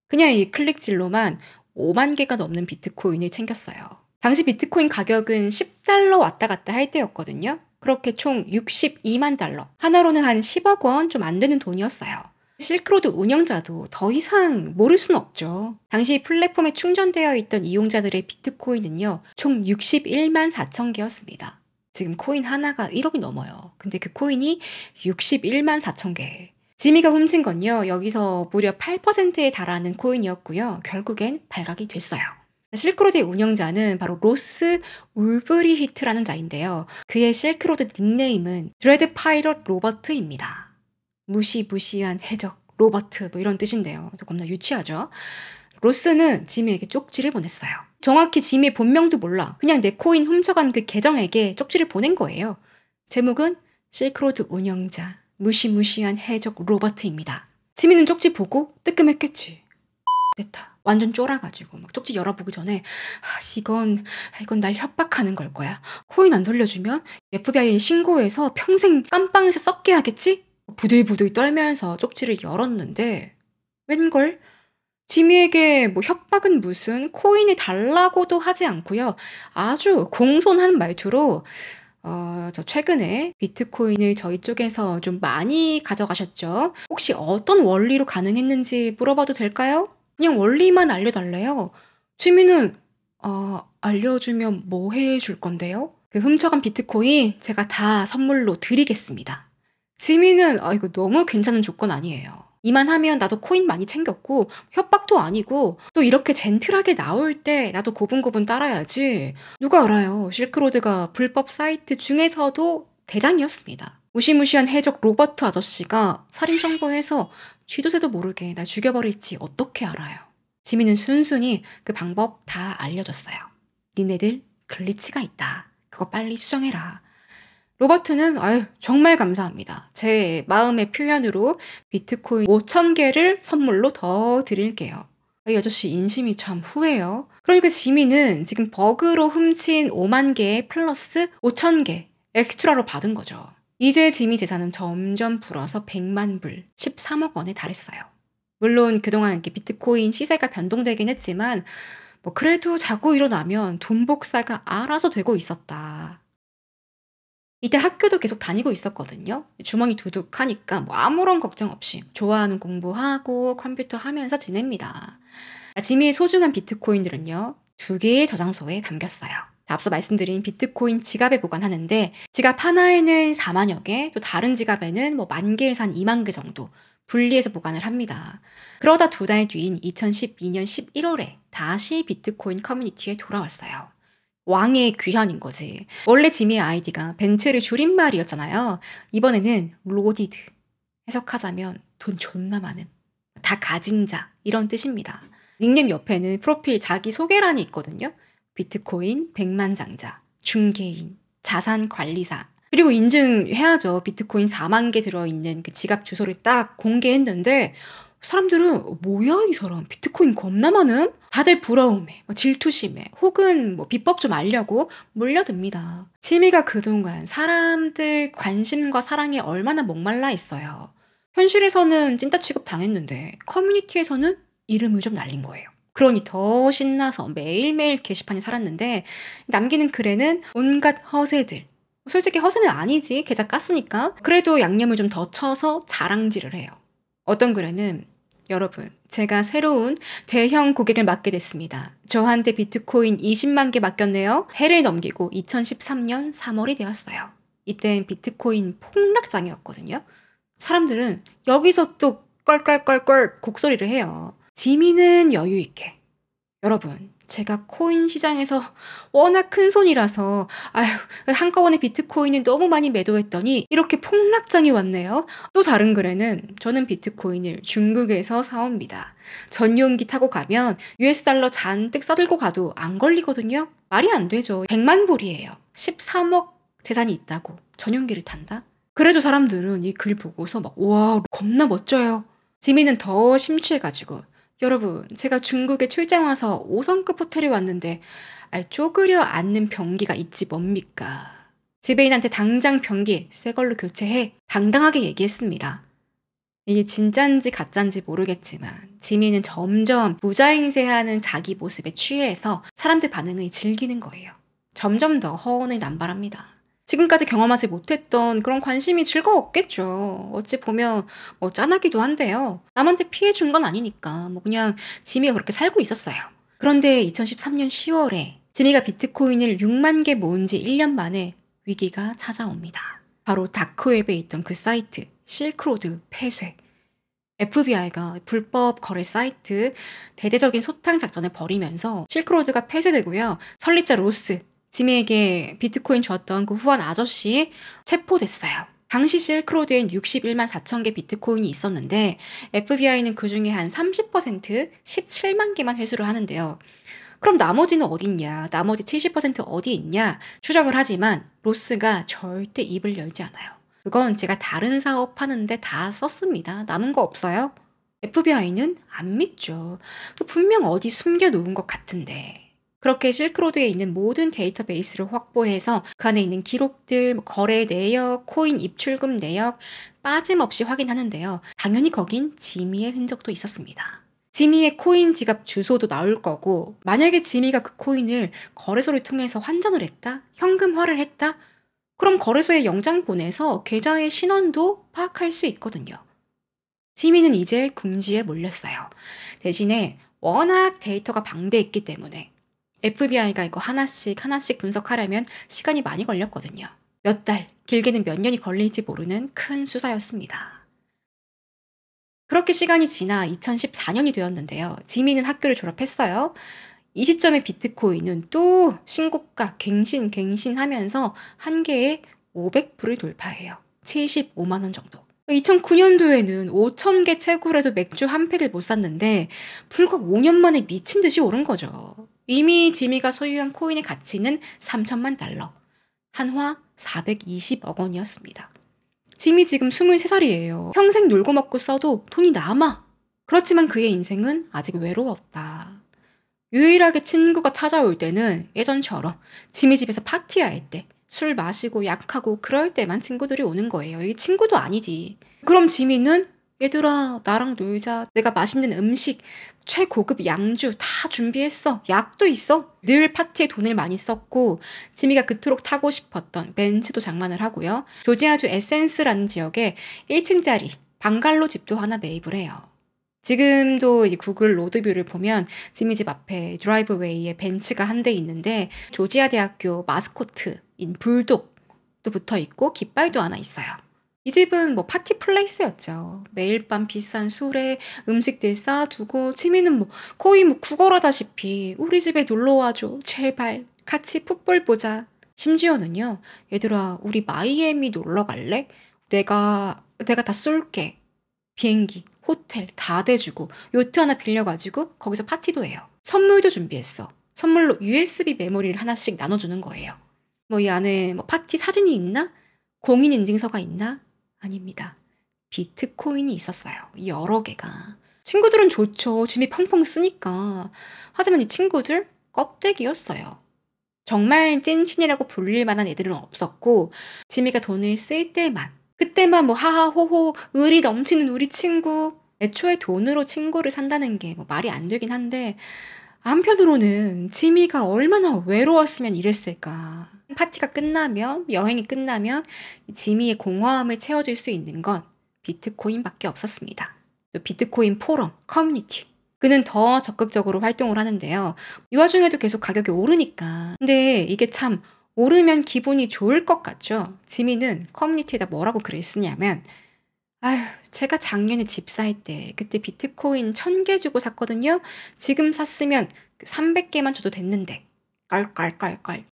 그냥 이 클릭질로만 5만 개가 넘는 비트코인을 챙겼어요. 당시 비트코인 가격은 10달러 왔다 갔다 할 때였거든요. 그렇게 총 62만 달러. 하나로는 한 10억 원 좀 안 되는 돈이었어요. 실크로드 운영자도 더 이상 모를 수는 없죠. 당시 플랫폼에 충전되어 있던 이용자들의 비트코인은요. 총 61만 4천 개였습니다. 지금 코인 하나가 1억이 넘어요. 근데 그 코인이 61만 4천 개. 지미가 훔친 건요. 여기서 무려 8%에 달하는 코인이었고요. 결국엔 발각이 됐어요. 실크로드의 운영자는 바로 로스 울브리히트라는 자인데요. 그의 실크로드 닉네임은 드레드 파이럿 로버트입니다. 무시무시한 해적, 로버트 뭐 이런 뜻인데요. 겁나 유치하죠. 로스는 지미에게 쪽지를 보냈어요. 정확히 지미의 본명도 몰라. 그냥 내 코인 훔쳐간 그 계정에게 쪽지를 보낸 거예요. 제목은 실크로드 운영자, 무시무시한 해적 로버트입니다. 지미는 쪽지 보고 뜨끔했겠지. 됐다. 완전 쫄아가지고 막 쪽지 열어보기 전에 이건 날 협박하는 걸 거야. 코인 안 돌려주면 FBI에 신고해서 평생 깜빵에서 썩게 하겠지? 부들부들 떨면서 쪽지를 열었는데 웬걸? 지미에게 뭐 협박은 무슨 코인을 달라고도 하지 않고요. 아주 공손한 말투로 저 최근에 비트코인을 저희 쪽에서 좀 많이 가져가셨죠? 혹시 어떤 원리로 가능했는지 물어봐도 될까요? 그냥 원리만 알려달래요. 지민은 알려주면 뭐 해줄 건데요? 그 훔쳐간 비트코인 제가 다 선물로 드리겠습니다. 지민은 이거 너무 괜찮은 조건 아니에요. 이만하면 나도 코인 많이 챙겼고 협박도 아니고 또 이렇게 젠틀하게 나올 때 나도 고분고분 따라야지. 누가 알아요. 실크로드가 불법 사이트 중에서도 대장이었습니다. 무시무시한 해적 로버트 아저씨가 살인 정보해서 쥐도 새도 모르게 날 죽여버릴지 어떻게 알아요. 지민은 순순히 그 방법 다 알려줬어요. 니네들 글리치가 있다. 그거 빨리 수정해라. 로버트는 정말 감사합니다. 제 마음의 표현으로 비트코인 5,000개를 선물로 더 드릴게요. 이 아저씨 인심이 참 후해요. 그러니까 지민은 지금 버그로 훔친 5만 개 플러스 5,000개 엑스트라로 받은 거죠. 이제 지미 재산은 점점 불어서 100만 불, 13억 원에 달했어요. 물론 그동안 이렇게 비트코인 시세가 변동되긴 했지만 뭐 그래도 자고 일어나면 돈 복사가 알아서 되고 있었다. 이때 학교도 계속 다니고 있었거든요. 주머니 두둑하니까 뭐 아무런 걱정 없이 좋아하는 공부하고 컴퓨터 하면서 지냅니다. 지미의 소중한 비트코인들은요, 2개의 저장소에 담겼어요. 앞서 말씀드린 비트코인 지갑에 보관하는데 지갑 하나에는 4만여 개, 또 다른 지갑에는 뭐 10,000개에서 한 2만 개 정도 분리해서 보관을 합니다. 그러다 2달 뒤인 2012년 11월에 다시 비트코인 커뮤니티에 돌아왔어요. 왕의 귀환인 거지. 원래 지미의 아이디가 벤츠를 줄임말이었잖아요. 이번에는 로디드. 해석하자면 돈 존나 많음. 다 가진 자 이런 뜻입니다. 닉네임 옆에는 프로필 자기소개란이 있거든요. 비트코인 100만 장자, 중개인, 자산관리사. 그리고 인증해야죠. 비트코인 4만 개 들어있는 그 지갑 주소를 딱 공개했는데 사람들은 뭐야 이 사람 비트코인 겁나 많음? 다들 부러움에 질투심에 혹은 비법 좀 알려고 몰려듭니다. 지미가 그동안 사람들 관심과 사랑에 얼마나 목말라 있어요. 현실에서는 찐따 취급 당했는데 커뮤니티에서는 이름을 좀 날린 거예요. 그러니 더 신나서 매일매일 게시판에 살았는데 남기는 글에는 온갖 허세들. 솔직히 허세는 아니지. 계좌 깠으니까. 그래도 양념을 좀 더 쳐서 자랑질을 해요. 어떤 글에는 여러분, 제가 새로운 대형 고객을 맡게 됐습니다. 저한테 비트코인 20만 개 맡겼네요. 해를 넘기고 2013년 3월이 되었어요. 이땐 비트코인 폭락장이었거든요. 사람들은 여기서 또 껄껄껄껄 곡소리를 해요. 지미는 여유 있게. 여러분, 제가 코인 시장에서 워낙 큰 손이라서 한꺼번에 비트코인을 너무 많이 매도했더니 이렇게 폭락장이 왔네요. 또 다른 글에는 저는 비트코인을 중국에서 사옵니다. 전용기 타고 가면 US 달러 잔뜩 싸들고 가도 안 걸리거든요. 말이 안 되죠. 100만 불이에요. 13억 재산이 있다고 전용기를 탄다? 그래도 사람들은 이 글 보고서 와 겁나 멋져요. 지미는 더 심취해가지고 여러분, 제가 중국에 출장 와서 5성급 호텔에 왔는데 쪼그려 앉는 변기가 있지 뭡니까? 지배인한테 당장 변기 새 걸로 교체해 당당하게 얘기했습니다. 이게 진짠지 가짠지 모르겠지만 지미는 점점 부자행세하는 자기 모습에 취해서 사람들 반응을 즐기는 거예요. 점점 더 허언을 남발합니다. 지금까지 경험하지 못했던 그런 관심이 즐거웠겠죠. 어찌 보면 짠하기도 한데요. 남한테 피해 준 건 아니니까 그냥 지미가 그렇게 살고 있었어요. 그런데 2013년 10월에 지미가 비트코인을 6만 개 모은 지 1년 만에 위기가 찾아옵니다. 바로 다크웹에 있던 그 사이트 실크로드 폐쇄. FBI가 불법 거래 사이트 대대적인 소탕 작전을 벌이면서 실크로드가 폐쇄되고요. 설립자 로스 지미에게 비트코인 줬던 그 후원 아저씨 체포됐어요. 당시 실크로드엔 61만 4천 개 비트코인이 있었는데 FBI는 그중에 한 30% 17만 개만 회수를 하는데요. 그럼 나머지는 어딨냐? 나머지 70% 어디 있냐? 추적을 하지만 로스가 절대 입을 열지 않아요. 그건 제가 다른 사업 하는데 다 썼습니다. 남은 거 없어요. FBI는 안 믿죠. 또 분명 어디 숨겨놓은 것 같은데. 그렇게 실크로드에 있는 모든 데이터베이스를 확보해서 그 안에 있는 기록들, 거래 내역, 코인 입출금 내역 빠짐없이 확인하는데요. 당연히 거긴 지미의 흔적도 있었습니다. 지미의 코인 지갑 주소도 나올 거고, 만약에 지미가 그 코인을 거래소를 통해서 환전을 했다? 현금화를 했다? 그럼 거래소에 영장 보내서 계좌의 신원도 파악할 수 있거든요. 지미는 이제 궁지에 몰렸어요. 대신에 워낙 데이터가 방대했기 때문에 FBI가 이거 하나씩 하나씩 분석하려면 시간이 많이 걸렸거든요. 몇 달, 길게는 몇 년이 걸릴지 모르는 큰 수사였습니다. 그렇게 시간이 지나 2014년이 되었는데요. 지미는 학교를 졸업했어요. 이 시점에 비트코인은 또 신고가 갱신하면서 한 개에 500불을 돌파해요. 75만 원 정도. 2009년도에는 5,000개 채굴해도 맥주 한 팩을 못 샀는데 불과 5년 만에 미친 듯이 오른 거죠. 이미 지미가 소유한 코인의 가치는 3천만 달러, 한화 420억 원이었습니다. 지미 지금 23살이에요. 평생 놀고 먹고 써도 돈이 남아. 그렇지만 그의 인생은 아직 외로웠다. 유일하게 친구가 찾아올 때는 예전처럼 지미 집에서 파티할 때, 술 마시고 약하고 그럴 때만 친구들이 오는 거예요. 이게 친구도 아니지. 그럼 지미는 얘들아 나랑 놀자. 내가 맛있는 음식, 최고급 양주 다 준비했어. 약도 있어. 늘 파티에 돈을 많이 썼고 지미가 그토록 타고 싶었던 벤츠도 장만을 하고요. 조지아주 에센스라는 지역에 1층짜리 방갈로 집도 하나 매입을 해요. 지금도 이 구글 로드뷰를 보면 지미 집 앞에 드라이브웨이에 벤츠가 한 대 있는데 조지아 대학교 마스코트인 불독도 붙어 있고 깃발도 하나 있어요. 이 집은 뭐 파티 플레이스였죠. 매일 밤 비싼 술에 음식들 쌓아두고 지미는 뭐 거의 뭐 구걸하다시피 우리 집에 놀러 와줘. 제발 같이 풋볼 보자. 심지어는요. 얘들아 우리 마이애미 놀러 갈래? 내가 다 쏠게. 비행기, 호텔 다 대주고 요트 하나 빌려가지고 거기서 파티도 해요. 선물도 준비했어. 선물로 USB 메모리를 하나씩 나눠주는 거예요. 뭐 이 안에 뭐 파티 사진이 있나? 공인인증서가 있나? 아닙니다. 비트코인이 있었어요. 여러 개가. 친구들은 좋죠. 짐이 펑펑 쓰니까. 하지만 이 친구들 껍데기였어요. 정말 찐친이라고 불릴 만한 애들은 없었고 지미가 돈을 쓸 때만 그때만 뭐 하하호호 의리 넘치는 우리 친구. 애초에 돈으로 친구를 산다는 게 뭐 말이 안 되긴 한데 한편으로는 지미가 얼마나 외로웠으면 이랬을까. 파티가 끝나면 여행이 끝나면 지미의 공허함을 채워줄 수 있는 건 비트코인밖에 없었습니다. 또 비트코인 포럼, 커뮤니티. 그는 더 적극적으로 활동을 하는데요. 이 와중에도 계속 가격이 오르니까. 근데 이게 참 오르면 기분이 좋을 것 같죠? 지미는 커뮤니티에다 뭐라고 글을 쓰냐면 아휴, 제가 작년에 집 살 때 그때 비트코인 1,000개 주고 샀거든요. 지금 샀으면 300개만 줘도 됐는데. 껄껄껄껄.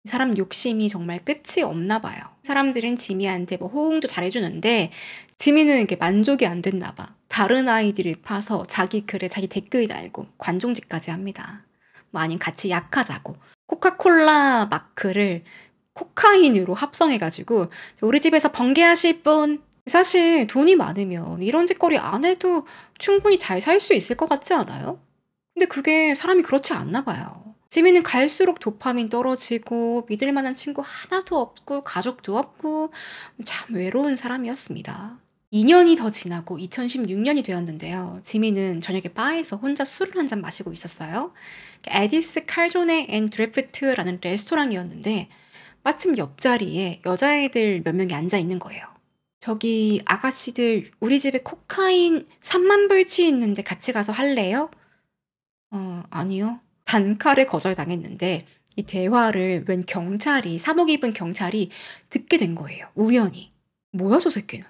이 사람 욕심이 정말 끝이 없나 봐요. 사람들은 지미한테 뭐 호응도 잘해주는데 지미는 이렇게 만족이 안 됐나 봐. 다른 아이디를 파서 자기 글에 자기 댓글 달고 관종짓까지 합니다. 뭐 아니면 같이 약하자고. 코카콜라 마크를 코카인으로 합성해가지고 우리 집에서 번개하실 분. 사실 돈이 많으면 이런 짓거리 안 해도 충분히 잘 살 수 있을 것 같지 않아요? 근데 그게 사람이 그렇지 않나 봐요. 지미는 갈수록 도파민 떨어지고 믿을 만한 친구 하나도 없고 가족도 없고 참 외로운 사람이었습니다. 2년이 더 지나고 2016년이 되었는데요. 지미는 저녁에 바에서 혼자 술을 한 잔 마시고 있었어요. 에디스 칼조네 앤 드래프트라는 레스토랑이었는데 마침 옆자리에 여자애들 몇 명이 앉아 있는 거예요. 저기 아가씨들 우리 집에 코카인 3만 불치 있는데 같이 가서 할래요? 아니요. 단칼에 거절당했는데 이 대화를 웬 경찰이 사복 입은 경찰이 듣게 된 거예요. 우연히. 뭐야 저 새끼는.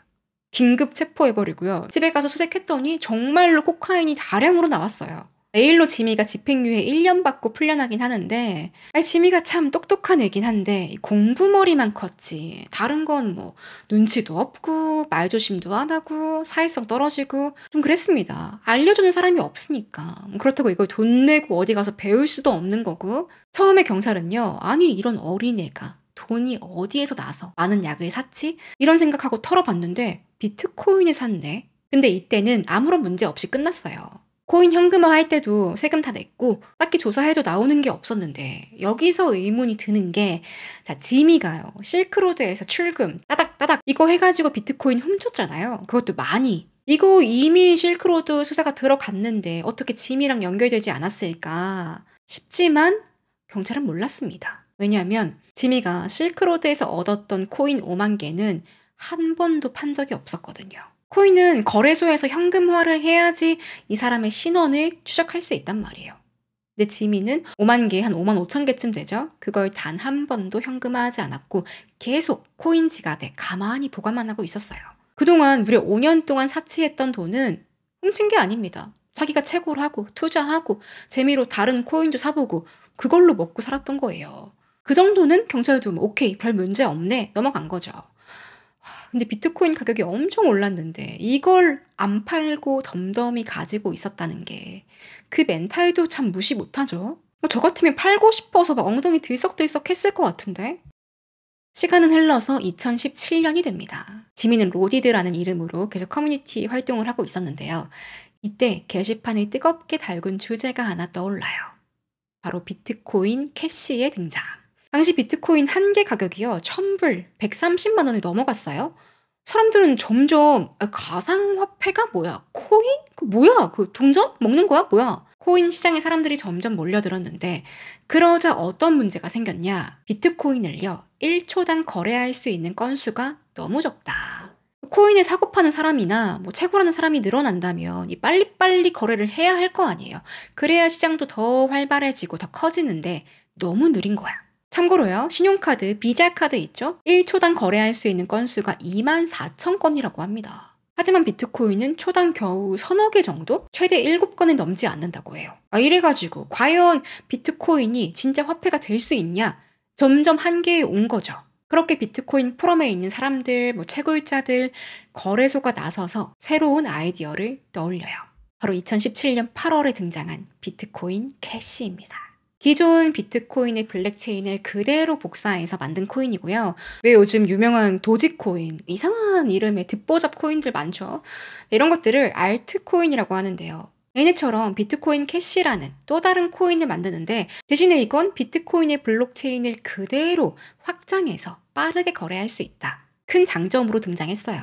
긴급 체포해버리고요. 집에 가서 수색했더니 정말로 코카인이 다량으로 나왔어요. 메일로 지미가 집행유예 1년 받고 풀려나긴 하는데 지미가 참 똑똑한 애긴 한데 공부머리만 컸지 다른 건 뭐 눈치도 없고 말조심도 안 하고 사회성 떨어지고 좀 그랬습니다. 알려주는 사람이 없으니까. 그렇다고 이걸 돈 내고 어디 가서 배울 수도 없는 거고. 처음에 경찰은요. 아니 이런 어린애가 돈이 어디에서 나서 많은 약을 샀지? 이런 생각하고 털어봤는데 비트코인을 샀네. 근데 이때는 아무런 문제 없이 끝났어요. 코인 현금화 할 때도 세금 다 냈고 딱히 조사해도 나오는 게 없었는데 여기서 의문이 드는 게 자, 지미가요. 실크로드에서 출금 따닥따닥 이거 해가지고 비트코인 훔쳤잖아요. 그것도 많이. 이거 이미 실크로드 수사가 들어갔는데 어떻게 지미랑 연결되지 않았을까 싶지만 경찰은 몰랐습니다. 왜냐하면 지미가 실크로드에서 얻었던 코인 5만 개는 한 번도 판 적이 없었거든요. 코인은 거래소에서 현금화를 해야지 이 사람의 신원을 추적할 수 있단 말이에요. 근데 지미는 5만 개, 한 5만 5천 개쯤 되죠? 그걸 단 한 번도 현금화하지 않았고 계속 코인 지갑에 가만히 보관만 하고 있었어요. 그동안 무려 5년 동안 사치했던 돈은 훔친 게 아닙니다. 자기가 채굴 하고 투자하고 재미로 다른 코인도 사보고 그걸로 먹고 살았던 거예요. 그 정도는 경찰도 오케이, 별 문제 없네 넘어간 거죠. 근데 비트코인 가격이 엄청 올랐는데 이걸 안 팔고 덤덤히 가지고 있었다는 게 그 멘탈도 참 무시 못하죠. 저 같으면 팔고 싶어서 막 엉덩이 들썩들썩 했을 것 같은데. 시간은 흘러서 2017년이 됩니다. 지미는 로디드라는 이름으로 계속 커뮤니티 활동을 하고 있었는데요. 이때 게시판을 뜨겁게 달군 주제가 하나 떠올라요. 바로 비트코인 캐시의 등장. 당시 비트코인 한 개 가격이요. 1000불, 130만 원이 넘어갔어요. 사람들은 점점 가상화폐가 뭐야? 코인? 그 뭐야? 그 동전? 먹는 거야? 뭐야? 코인 시장에 사람들이 점점 몰려들었는데 그러자 어떤 문제가 생겼냐? 비트코인을요. 1초당 거래할 수 있는 건수가 너무 적다. 코인을 사고 파는 사람이나 뭐 채굴하는 사람이 늘어난다면 이 빨리빨리 거래를 해야 할 거 아니에요. 그래야 시장도 더 활발해지고 더 커지는데 너무 느린 거야. 참고로요. 신용카드, 비자카드 있죠? 1초당 거래할 수 있는 건수가 24,000건이라고 합니다. 하지만 비트코인은 초당 겨우 서너 개 정도? 최대 7건을 넘지 않는다고 해요. 이래가지고 과연 비트코인이 진짜 화폐가 될 수 있냐? 점점 한계에 온 거죠. 그렇게 비트코인 포럼에 있는 사람들, 뭐 채굴자들, 거래소가 나서서 새로운 아이디어를 떠올려요. 바로 2017년 8월에 등장한 비트코인 캐시입니다. 기존 비트코인의 블랙체인을 그대로 복사해서 만든 코인이고요. 왜 요즘 유명한 도지코인, 이상한 이름의 듣보잡 코인들 많죠? 이런 것들을 알트코인이라고 하는데요. 얘네처럼 비트코인 캐시라는 또 다른 코인을 만드는데 대신에 이건 비트코인의 블록체인을 그대로 확장해서 빠르게 거래할 수 있다. 큰 장점으로 등장했어요.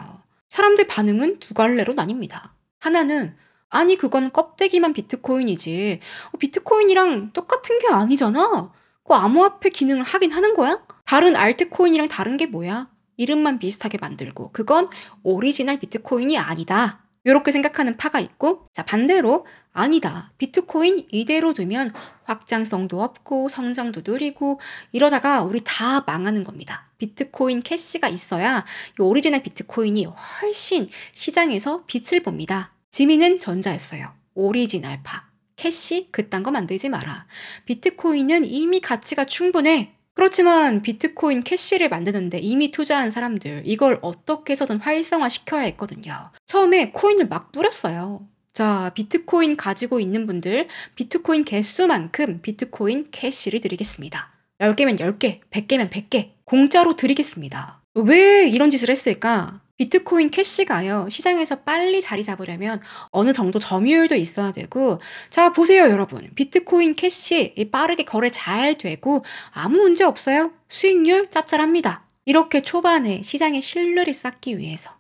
사람들 반응은 두 갈래로 나뉩니다. 하나는 아니 그건 껍데기만 비트코인이지 비트코인이랑 똑같은 게 아니잖아. 그 암호화폐 기능을 하긴 하는 거야? 다른 알트코인이랑 다른 게 뭐야? 이름만 비슷하게 만들고 그건 오리지널 비트코인이 아니다. 이렇게 생각하는 파가 있고 자 반대로 아니다. 비트코인 이대로 두면 확장성도 없고 성장도 느리고 이러다가 우리 다 망하는 겁니다. 비트코인 캐시가 있어야 이 오리지널 비트코인이 훨씬 시장에서 빛을 봅니다. 지미는 전자였어요. 오리지널파. 캐시 그딴 거 만들지 마라. 비트코인은 이미 가치가 충분해. 그렇지만 비트코인 캐시를 만드는데 이미 투자한 사람들 이걸 어떻게 해서든 활성화시켜야 했거든요. 처음에 코인을 막 뿌렸어요. 자, 비트코인 가지고 있는 분들 비트코인 개수만큼 비트코인 캐시를 드리겠습니다. 10개면 10개, 100개면 100개 공짜로 드리겠습니다. 왜 이런 짓을 했을까? 비트코인 캐시가요. 시장에서 빨리 자리 잡으려면 어느 정도 점유율도 있어야 되고 자 보세요 여러분. 비트코인 캐시 빠르게 거래 잘 되고 아무 문제 없어요. 수익률 짭짤합니다. 이렇게 초반에 시장의 신뢰를 쌓기 위해서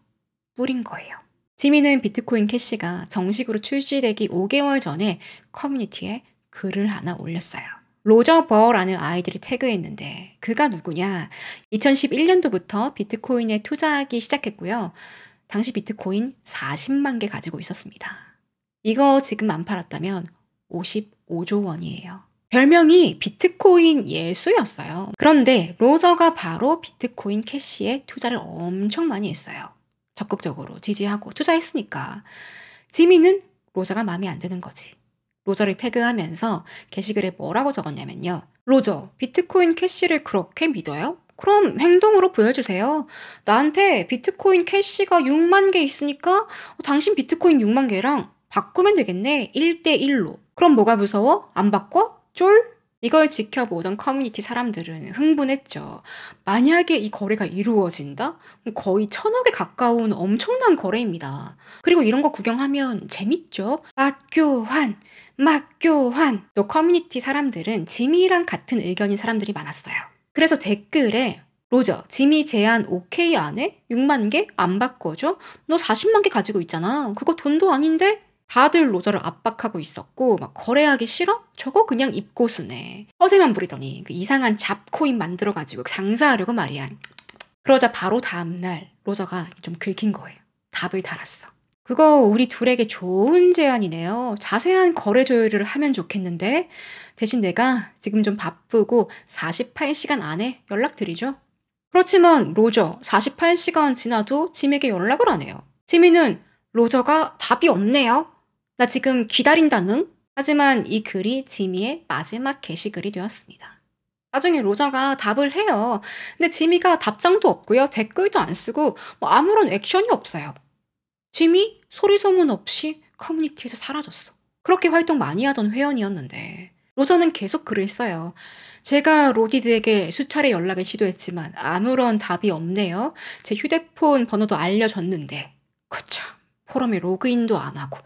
뿌린 거예요. 지미는 비트코인 캐시가 정식으로 출시되기 5개월 전에 커뮤니티에 글을 하나 올렸어요. 로저 버라는 아이디를 태그했는데 그가 누구냐? 2011년도부터 비트코인에 투자하기 시작했고요. 당시 비트코인 40만 개 가지고 있었습니다. 이거 지금 안 팔았다면 55조 원이에요. 별명이 비트코인 예수였어요. 그런데 로저가 바로 비트코인 캐시에 투자를 엄청 많이 했어요. 적극적으로 지지하고 투자했으니까. 지미는 로저가 마음에 안 드는 거지. 로저를 태그하면서 게시글에 뭐라고 적었냐면요. 로저, 비트코인 캐시를 그렇게 믿어요? 그럼 행동으로 보여주세요. 나한테 비트코인 캐시가 6만 개 있으니까 당신 비트코인 6만 개랑 바꾸면 되겠네. 1대1로. 그럼 뭐가 무서워? 안 바꿔? 쫄? 이걸 지켜보던 커뮤니티 사람들은 흥분했죠. 만약에 이 거래가 이루어진다? 그럼 거의 1,000억에 가까운 엄청난 거래입니다. 그리고 이런 거 구경하면 재밌죠? 맞교환, 맞교환. 또 커뮤니티 사람들은 지미랑 같은 의견인 사람들이 많았어요. 그래서 댓글에 로저, 지미 제안 오케이 안 해? 6만 개? 안 바꿔줘? 너 40만 개 가지고 있잖아. 그거 돈도 아닌데? 다들 로저를 압박하고 있었고 막 거래하기 싫어? 저거 그냥 입고수네. 허세만 부리더니 그 이상한 잡코인 만들어가지고 장사하려고 말이야. 그러자 바로 다음날 로저가 좀 긁힌 거예요. 답을 달았어. 그거 우리 둘에게 좋은 제안이네요. 자세한 거래 조율을 하면 좋겠는데 대신 내가 지금 좀 바쁘고 48시간 안에 연락드리죠. 그렇지만 로저 48시간 지나도 짐에게 연락을 안 해요. 지미는 로저가 답이 없네요. 나 지금 기다린다는? 하지만 이 글이 지미의 마지막 게시글이 되었습니다. 나중에 로저가 답을 해요. 근데 지미가 답장도 없고요. 댓글도 안 쓰고 뭐 아무런 액션이 없어요. 지미 소리 소문 없이 커뮤니티에서 사라졌어. 그렇게 활동 많이 하던 회원이었는데 로저는 계속 글을 써요. 제가 로디드에게 수차례 연락을 시도했지만 아무런 답이 없네요. 제 휴대폰 번호도 알려줬는데 그쵸. 포럼에 로그인도 안 하고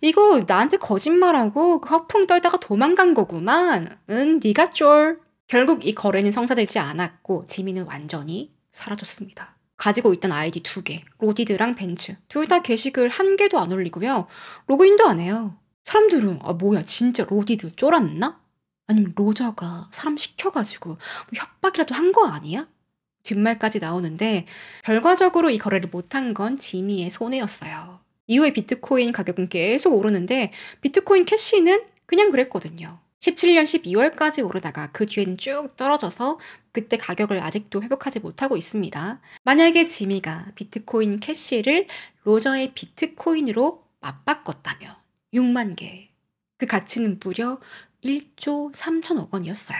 이거 나한테 거짓말하고 허풍 떨다가 도망간 거구만. 응, 네가 쫄. 결국 이 거래는 성사되지 않았고 지미는 완전히 사라졌습니다. 가지고 있던 아이디 2개, 로디드랑 벤츠 둘 다 게시글 1개도 안 올리고요. 로그인도 안 해요. 사람들은 뭐야 진짜 로디드 쫄았나? 아니면 로저가 사람 시켜가지고 뭐 협박이라도 한 거 아니야? 뒷말까지 나오는데 결과적으로 이 거래를 못한 건 지미의 손해였어요. 이후에 비트코인 가격은 계속 오르는데 비트코인 캐시는 그냥 그랬거든요. 17년 12월까지 오르다가 그 뒤에는 쭉 떨어져서 그때 가격을 아직도 회복하지 못하고 있습니다. 만약에 지미가 비트코인 캐시를 로저의 비트코인으로 맞바꿨다면 6만 개. 그 가치는 무려 1조 3천억 원이었어요.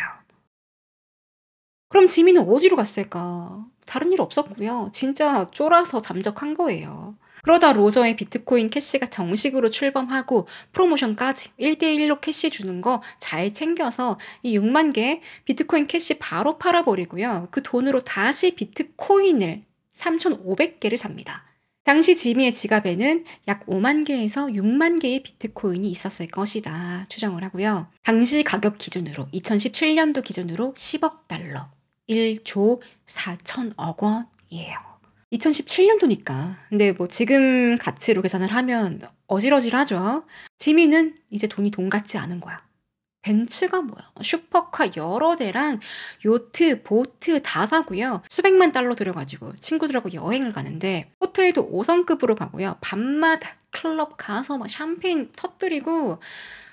그럼 지미는 어디로 갔을까? 다른 일 없었고요. 진짜 쫄아서 잠적한 거예요. 그러다 로저의 비트코인 캐시가 정식으로 출범하고 프로모션까지 1대1로 캐시 주는 거 잘 챙겨서 이 6만 개 비트코인 캐시 바로 팔아버리고요. 그 돈으로 다시 비트코인을 3,500개를 삽니다. 당시 지미의 지갑에는 약 5만 개에서 6만 개의 비트코인이 있었을 것이다 추정을 하고요. 당시 가격 기준으로 2017년도 기준으로 10억 달러, 1조 4천억 원이에요. 2017년도니까. 근데 뭐 지금 가치로 계산을 하면 어질어질하죠. 지미는 이제 돈이 돈 같지 않은 거야. 벤츠가 뭐야? 슈퍼카 여러 대랑 요트, 보트 다 사고요. 수백만 달러 들여가지고 친구들하고 여행을 가는데 호텔도 5성급으로 가고요. 밤마다 클럽 가서 막 샴페인 터뜨리고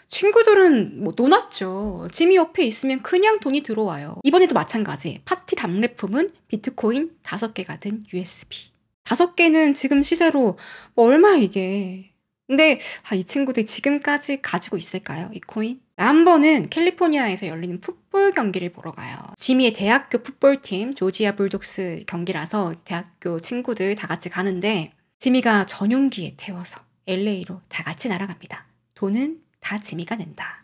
친구들은 뭐 놀았죠. 지미 옆에 있으면 그냥 돈이 들어와요. 이번에도 마찬가지. 파티 답례품은 비트코인 5개가 든 USB. 5개는 지금 시세로 뭐 얼마 이게. 근데 이 친구들 지금까지 가지고 있을까요? 이 코인? 한 번은 캘리포니아에서 열리는 풋볼 경기를 보러 가요. 지미의 대학교 풋볼팀 조지아 불독스 경기라서 대학교 친구들 다 같이 가는데 지미가 전용기에 태워서 LA로 다 같이 날아갑니다. 돈은 다 지미가 낸다.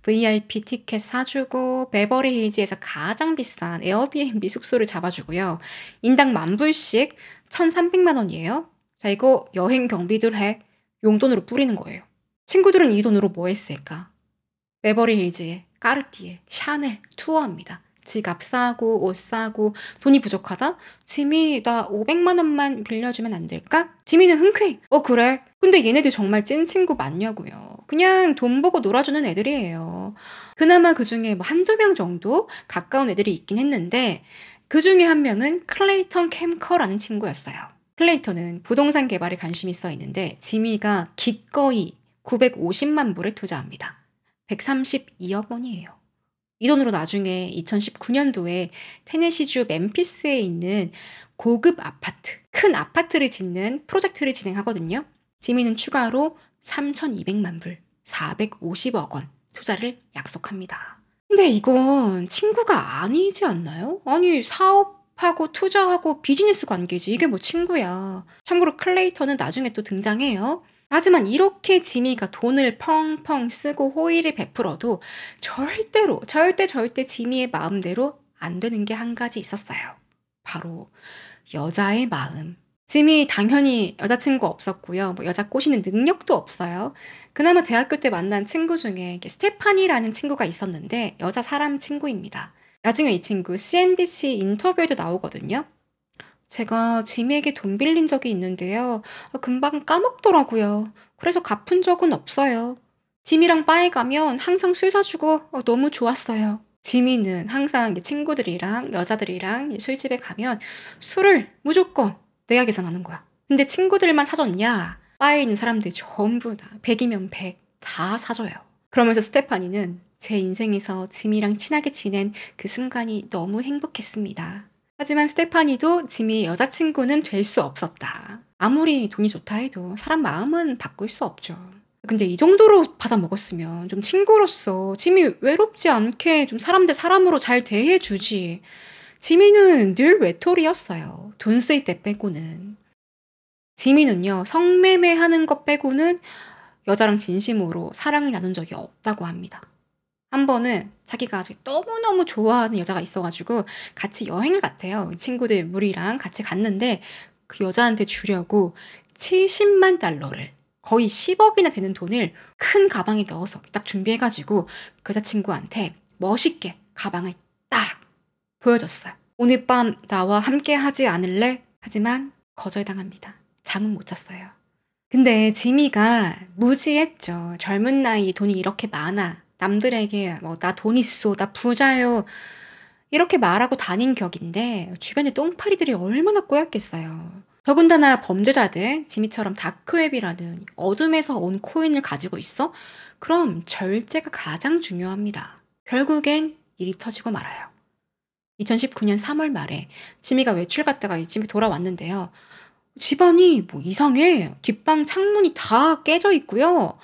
VIP 티켓 사주고 베버리 힐즈에서 가장 비싼 에어비앤비 숙소를 잡아주고요. 인당 10,000불씩 1,300만 원이에요. 자, 이거 여행 경비들 해. 용돈으로 뿌리는 거예요. 친구들은 이 돈으로 뭐 했을까? 베버리 힐즈에 까르띠에 샤넬 투어합니다. 지갑 사고 옷 사고 돈이 부족하다? 지미 나 500만 원만 빌려주면 안 될까? 지미는 흔쾌히 그래. 근데 얘네들 정말 찐 친구 맞냐고요. 그냥 돈 보고 놀아주는 애들이에요. 그나마 그중에 뭐 한두 명 정도 가까운 애들이 있긴 했는데 그중에 한 명은 클레이턴 캠커라는 친구였어요. 클레이턴은 부동산 개발에 관심이 써 있는데 지미가 기꺼이 950만 불에 투자합니다. 132억 원이에요. 이 돈으로 나중에 2019년도에 테네시주 멤피스에 있는 고급 아파트, 큰 아파트를 짓는 프로젝트를 진행하거든요. 지미는 추가로 3,200만 불, 450억 원 투자를 약속합니다. 근데 이건 친구가 아니지 않나요? 아니 사업하고 투자하고 비즈니스 관계지. 이게 뭐 친구야. 참고로 클레이턴은 나중에 또 등장해요. 하지만 이렇게 지미가 돈을 펑펑 쓰고 호의를 베풀어도 절대 지미의 마음대로 안 되는 게 한 가지 있었어요. 바로 여자의 마음. 지미 당연히 여자친구 없었고요. 뭐 여자 꼬시는 능력도 없어요. 그나마 대학교 때 만난 친구 중에 스테파니라는 친구가 있었는데 여자 사람 친구입니다. 나중에 이 친구 CNBC 인터뷰에도 나오거든요. 제가 지미에게 돈 빌린 적이 있는데요. 금방 까먹더라고요. 그래서 갚은 적은 없어요. 지미랑 바에 가면 항상 술 사주고 너무 좋았어요. 지미는 항상 친구들이랑 여자들이랑 술집에 가면 술을 무조건 내가 계산하는 거야. 근데 친구들만 사줬냐? 바에 있는 사람들 전부 다 100이면 100 다 사줘요. 그러면서 스테파니는 제 인생에서 지미랑 친하게 지낸 그 순간이 너무 행복했습니다. 하지만 스테파니도 지미의 여자친구는 될 수 없었다. 아무리 돈이 좋다 해도 사람 마음은 바꿀 수 없죠. 근데 이 정도로 받아먹었으면 좀 친구로서 지미 외롭지 않게 좀 사람 대 사람으로 잘 대해주지. 지미는 늘 외톨이였어요. 돈 쓸 때 빼고는. 지미는요, 성매매하는 것 빼고는 여자랑 진심으로 사랑을 나눈 적이 없다고 합니다. 한 번은 자기가 너무너무 좋아하는 여자가 있어가지고 같이 여행을 갔대요. 친구들 무리랑 같이 갔는데 그 여자한테 주려고 70만 달러를 거의 10억이나 되는 돈을 큰 가방에 넣어서 딱 준비해가지고 그 여자친구한테 멋있게 가방을 딱 보여줬어요. 오늘 밤 나와 함께 하지 않을래? 하지만 거절당합니다. 잠은 못 잤어요. 근데 지미가 무지했죠. 젊은 나이에 돈이 이렇게 많아. 남들에게 나 돈 있어, 나 부자요. 이렇게 말하고 다닌 격인데 주변에 똥파리들이 얼마나 꼬였겠어요. 더군다나 범죄자들, 지미처럼 다크웹이라는 어둠에서 온 코인을 가지고 있어? 그럼 절제가 가장 중요합니다. 결국엔 일이 터지고 말아요. 2019년 3월 말에 지미가 외출 갔다가 이 집에 돌아왔는데요. 집안이 이상해. 뒷방 창문이 다 깨져 있고요.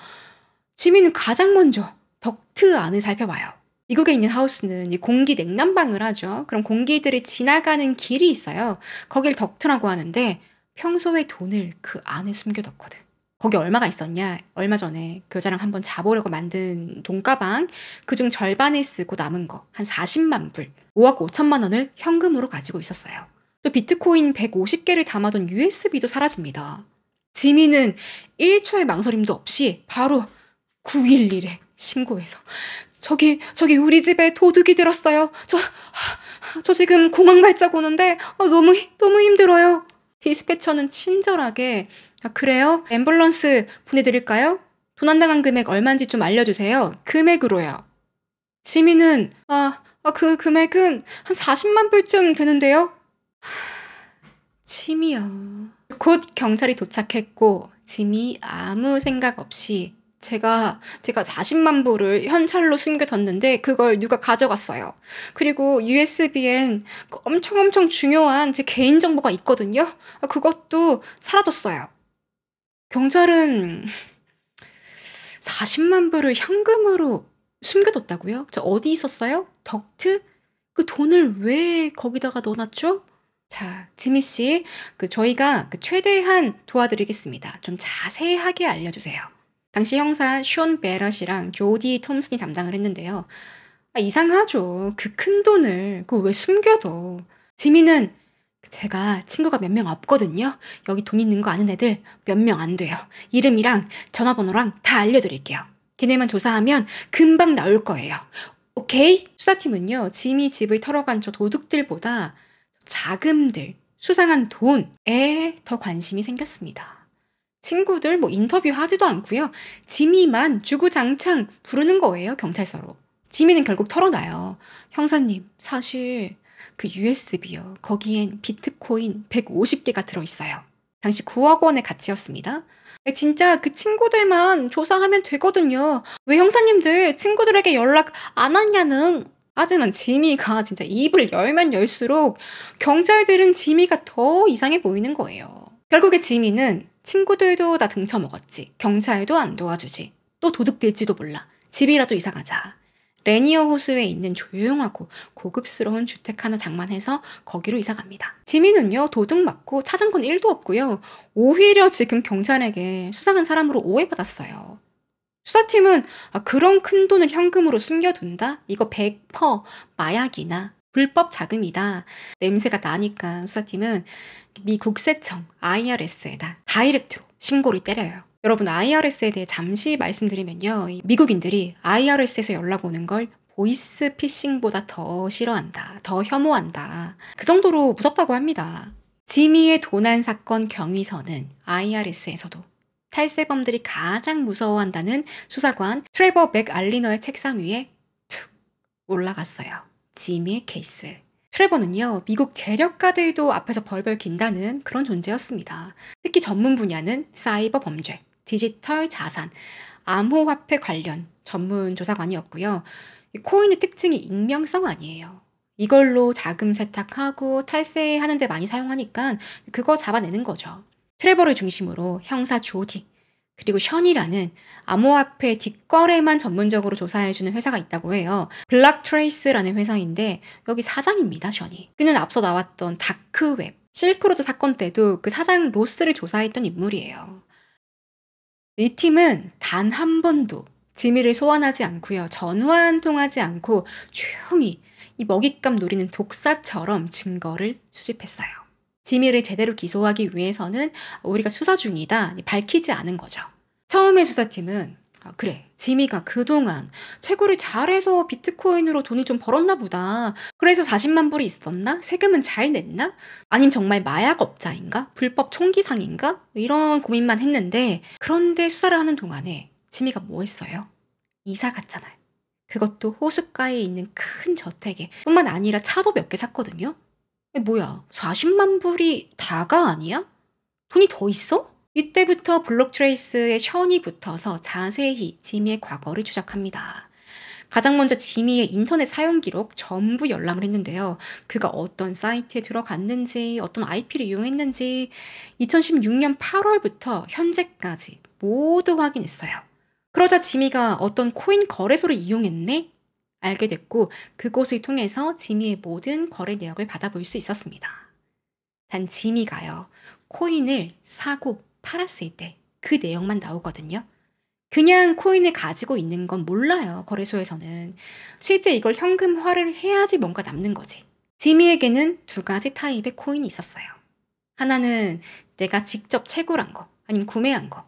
지미는 가장 먼저 덕트 안을 살펴봐요. 미국에 있는 하우스는 공기 냉난방을 하죠. 그럼 공기들이 지나가는 길이 있어요. 거길 덕트라고 하는데 평소에 돈을 그 안에 숨겨뒀거든. 거기 얼마가 있었냐? 얼마 전에 그 여자랑 한번 자보려고 만든 돈가방 그중 절반을 쓰고 남은 거 한 40만 불, 5억 5천만 원을 현금으로 가지고 있었어요. 또 비트코인 150개를 담아둔 USB도 사라집니다. 지미는 1초의 망설임도 없이 바로 911에 신고해서 저기 우리 집에 도둑이 들었어요. 저 지금 공항 발자국 오는데 너무 힘들어요. 디스패처는 친절하게 그래요? 앰뷸런스 보내드릴까요? 도난 당한 금액 얼마인지 좀 알려주세요. 금액으로요. 지미는 그 금액은 한 40만 불쯤 되는데요. 지미야. 곧 경찰이 도착했고 지미 아무 생각 없이 제가 40만 불을 현찰로 숨겨뒀는데 그걸 누가 가져갔어요. 그리고 USB엔 엄청 중요한 제 개인정보가 있거든요. 그것도 사라졌어요. 경찰은 40만 불을 현금으로 숨겨뒀다고요? 저 어디 있었어요? 덕트? 그 돈을 왜 거기다가 넣어놨죠? 자, 지미 씨, 저희가 최대한 도와드리겠습니다. 좀 자세하게 알려주세요. 당시 형사 숀 베럿이랑 조디 톰슨이 담당을 했는데요. 이상하죠. 그 큰 돈을 그거 왜 숨겨둬. 지미는 제가 친구가 몇 명 없거든요. 여기 돈 있는 거 아는 애들 몇 명 안 돼요. 이름이랑 전화번호랑 다 알려드릴게요. 걔네만 조사하면 금방 나올 거예요. 오케이? 수사팀은요. 지미 집을 털어간 저 도둑들보다 자금들, 수상한 돈에 더 관심이 생겼습니다. 친구들 인터뷰 하지도 않고요. 지미만 주구장창 부르는 거예요. 경찰서로. 지미는 결국 털어놔요. 형사님, 사실 그 USB요. 거기엔 비트코인 150개가 들어있어요. 당시 9억 원의 가치였습니다. 진짜 그 친구들만 조사하면 되거든요. 왜 형사님들 친구들에게 연락 안 하냐는. 하지만 지미가 진짜 입을 열면 열수록 경찰들은 지미가 더 이상해 보이는 거예요. 결국에 지미는 친구들도 다 등쳐먹었지. 경찰도 안 도와주지. 또 도둑 될지도 몰라. 집이라도 이사 가자. 레니어 호수에 있는 조용하고 고급스러운 주택 하나 장만해서 거기로 이사 갑니다. 지미는요, 도둑 맞고 찾은 건 1도 없고요. 오히려 지금 경찰에게 수상한 사람으로 오해받았어요. 수사팀은 그런 큰 돈을 현금으로 숨겨둔다? 이거 100% 마약이나 불법 자금이다. 냄새가 나니까 수사팀은 미 국세청 IRS에다 다이렉트로 신고를 때려요. 여러분, IRS에 대해 잠시 말씀드리면요. 이 미국인들이 IRS에서 연락 오는 걸 보이스 피싱보다 더 싫어한다. 더 혐오한다. 그 정도로 무섭다고 합니다. 지미의 도난 사건 경위서는 IRS에서도 탈세범들이 가장 무서워한다는 수사관 트레버 맥알리너의 책상 위에 툭 올라갔어요. 지미의 케이스. 트레버는요, 미국 재력가들도 앞에서 벌벌 긴다는 그런 존재였습니다. 특히 전문 분야는 사이버 범죄, 디지털 자산, 암호화폐 관련 전문 조사관이었고요. 이 코인의 특징이 익명성 아니에요. 이걸로 자금 세탁하고 탈세하는 데 많이 사용하니까 그거 잡아내는 거죠. 트레버를 중심으로 형사 조디, 그리고 션이라는 암호화폐 뒷거래만 전문적으로 조사해주는 회사가 있다고 해요. 블락트레이스라는 회사인데 여기 사장입니다, 션이. 그는 앞서 나왔던 다크웹, 실크로드 사건 때도 그 사장 로스를 조사했던 인물이에요. 이 팀은 단 한 번도 지미를 소환하지 않고요. 전화 한 통하지 않고 조용히 이 먹잇감 노리는 독사처럼 증거를 수집했어요. 지미를 제대로 기소하기 위해서는 우리가 수사 중이다 밝히지 않은 거죠. 처음에 수사팀은 그래, 지미가 그동안 채굴을 잘해서 비트코인으로 돈을 좀 벌었나 보다. 그래서 40만 불이 있었나? 세금은 잘 냈나? 아님 정말 마약업자인가? 불법 총기상인가? 이런 고민만 했는데, 그런데 수사를 하는 동안에 지미가 뭐 했어요? 이사 갔잖아요. 그것도 호숫가에 있는 큰 저택에 뿐만 아니라 차도 몇 개 샀거든요. 뭐야, 40만 불이 다가 아니야? 돈이 더 있어? 이때부터 블록트레이스의 션이 붙어서 자세히 지미의 과거를 추적합니다. 가장 먼저 지미의 인터넷 사용 기록 전부 열람을 했는데요. 그가 어떤 사이트에 들어갔는지, 어떤 IP를 이용했는지 2016년 8월부터 현재까지 모두 확인했어요. 그러자 지미가 어떤 코인 거래소를 이용했네? 알게 됐고 그곳을 통해서 지미의 모든 거래 내역을 받아볼 수 있었습니다. 단 지미가요, 코인을 사고 팔았을 때 그 내용만 나오거든요. 그냥 코인을 가지고 있는 건 몰라요, 거래소에서는. 실제 이걸 현금화를 해야지 뭔가 남는 거지. 지미에게는 2가지 타입의 코인이 있었어요. 하나는 내가 직접 채굴한 거, 아니면 구매한 거.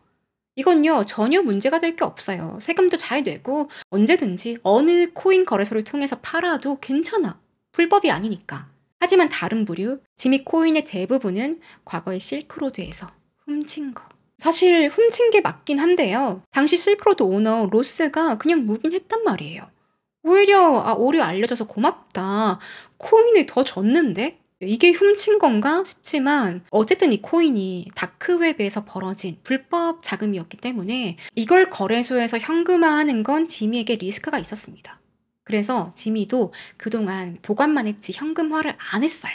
이건요, 전혀 문제가 될 게 없어요. 세금도 잘 내고 언제든지 어느 코인 거래소를 통해서 팔아도 괜찮아. 불법이 아니니까. 하지만 다른 부류, 지미 코인의 대부분은 과거의 실크로드에서 훔친 거. 사실 훔친 게 맞긴 한데요. 당시 실크로드 오너 로스가 그냥 묵인했단 말이에요. 오히려 오류 알려줘서 고맙다. 코인을 더 줬는데? 이게 훔친 건가 싶지만 어쨌든 이 코인이 다크웹에서 벌어진 불법 자금이었기 때문에 이걸 거래소에서 현금화하는 건 지미에게 리스크가 있었습니다. 그래서 지미도 그동안 보관만 했지 현금화를 안 했어요.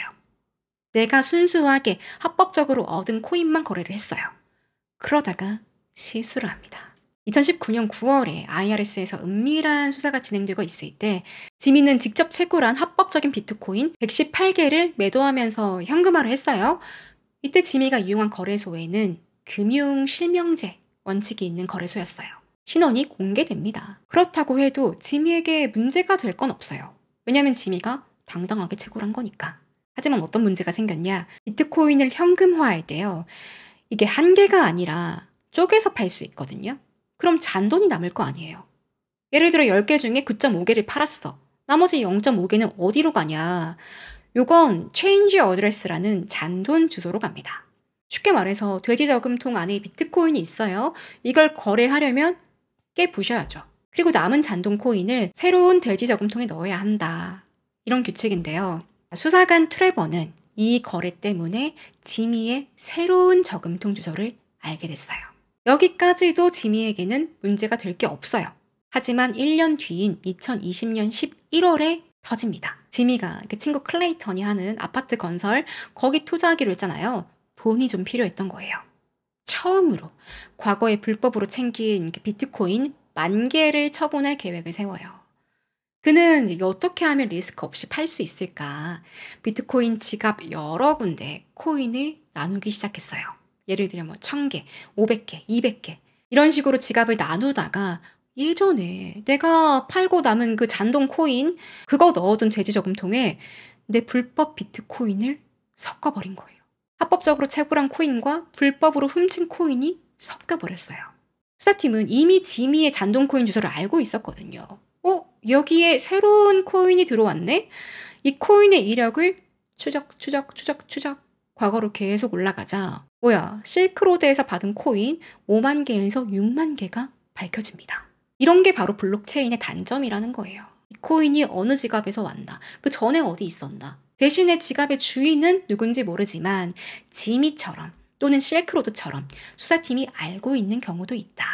내가 순수하게 합법적으로 얻은 코인만 거래를 했어요. 그러다가 실수를 합니다. 2019년 9월에 IRS에서 은밀한 수사가 진행되고 있을 때 지미는 직접 채굴한 합법적인 비트코인 118개를 매도하면서 현금화를 했어요. 이때 지미가 이용한 거래소에는 금융 실명제 원칙이 있는 거래소였어요. 신원이 공개됩니다. 그렇다고 해도 지미에게 문제가 될 건 없어요. 왜냐면 지미가 당당하게 채굴한 거니까. 하지만 어떤 문제가 생겼냐? 비트코인을 현금화할 때요, 이게 한 개가 아니라 쪼개서 팔 수 있거든요. 그럼 잔돈이 남을 거 아니에요. 예를 들어 10개 중에 9.5개를 팔았어. 나머지 0.5개는 어디로 가냐? 요건 체인지 어드레스라는 잔돈 주소로 갑니다. 쉽게 말해서 돼지 저금통 안에 비트코인이 있어요. 이걸 거래하려면 깨부셔야죠. 그리고 남은 잔돈 코인을 새로운 돼지 저금통에 넣어야 한다. 이런 규칙인데요. 수사관 트레버는 이 거래 때문에 지미의 새로운 저금통 주소를 알게 됐어요. 여기까지도 지미에게는 문제가 될 게 없어요. 하지만 1년 뒤인 2020년 11월에 터집니다. 지미가 그 친구 클레이턴이 하는 아파트 건설, 거기 투자하기로 했잖아요. 돈이 좀 필요했던 거예요. 처음으로 과거에 불법으로 챙긴 비트코인 10,000개를 처분할 계획을 세워요. 그는 이제 어떻게 하면 리스크 없이 팔 수 있을까? 비트코인 지갑 여러 군데 코인을 나누기 시작했어요. 예를 들면 뭐 1000개, 500개, 200개 이런 식으로 지갑을 나누다가 예전에 내가 팔고 남은 그 잔돈 코인 그거 넣어둔 돼지 저금통에 내 불법 비트코인을 섞어버린 거예요. 합법적으로 채굴한 코인과 불법으로 훔친 코인이 섞여버렸어요. 수사팀은 이미 지미의 잔돈 코인 주소를 알고 있었거든요. 여기에 새로운 코인이 들어왔네? 이 코인의 이력을 추적 과거로 계속 올라가자 뭐야 실크로드에서 받은 코인 5만 개에서 6만 개가 밝혀집니다. 이런 게 바로 블록체인의 단점이라는 거예요. 이 코인이 어느 지갑에서 왔나, 그 전에 어디 있었나. 대신에 지갑의 주인은 누군지 모르지만 지미처럼 또는 실크로드처럼 수사팀이 알고 있는 경우도 있다.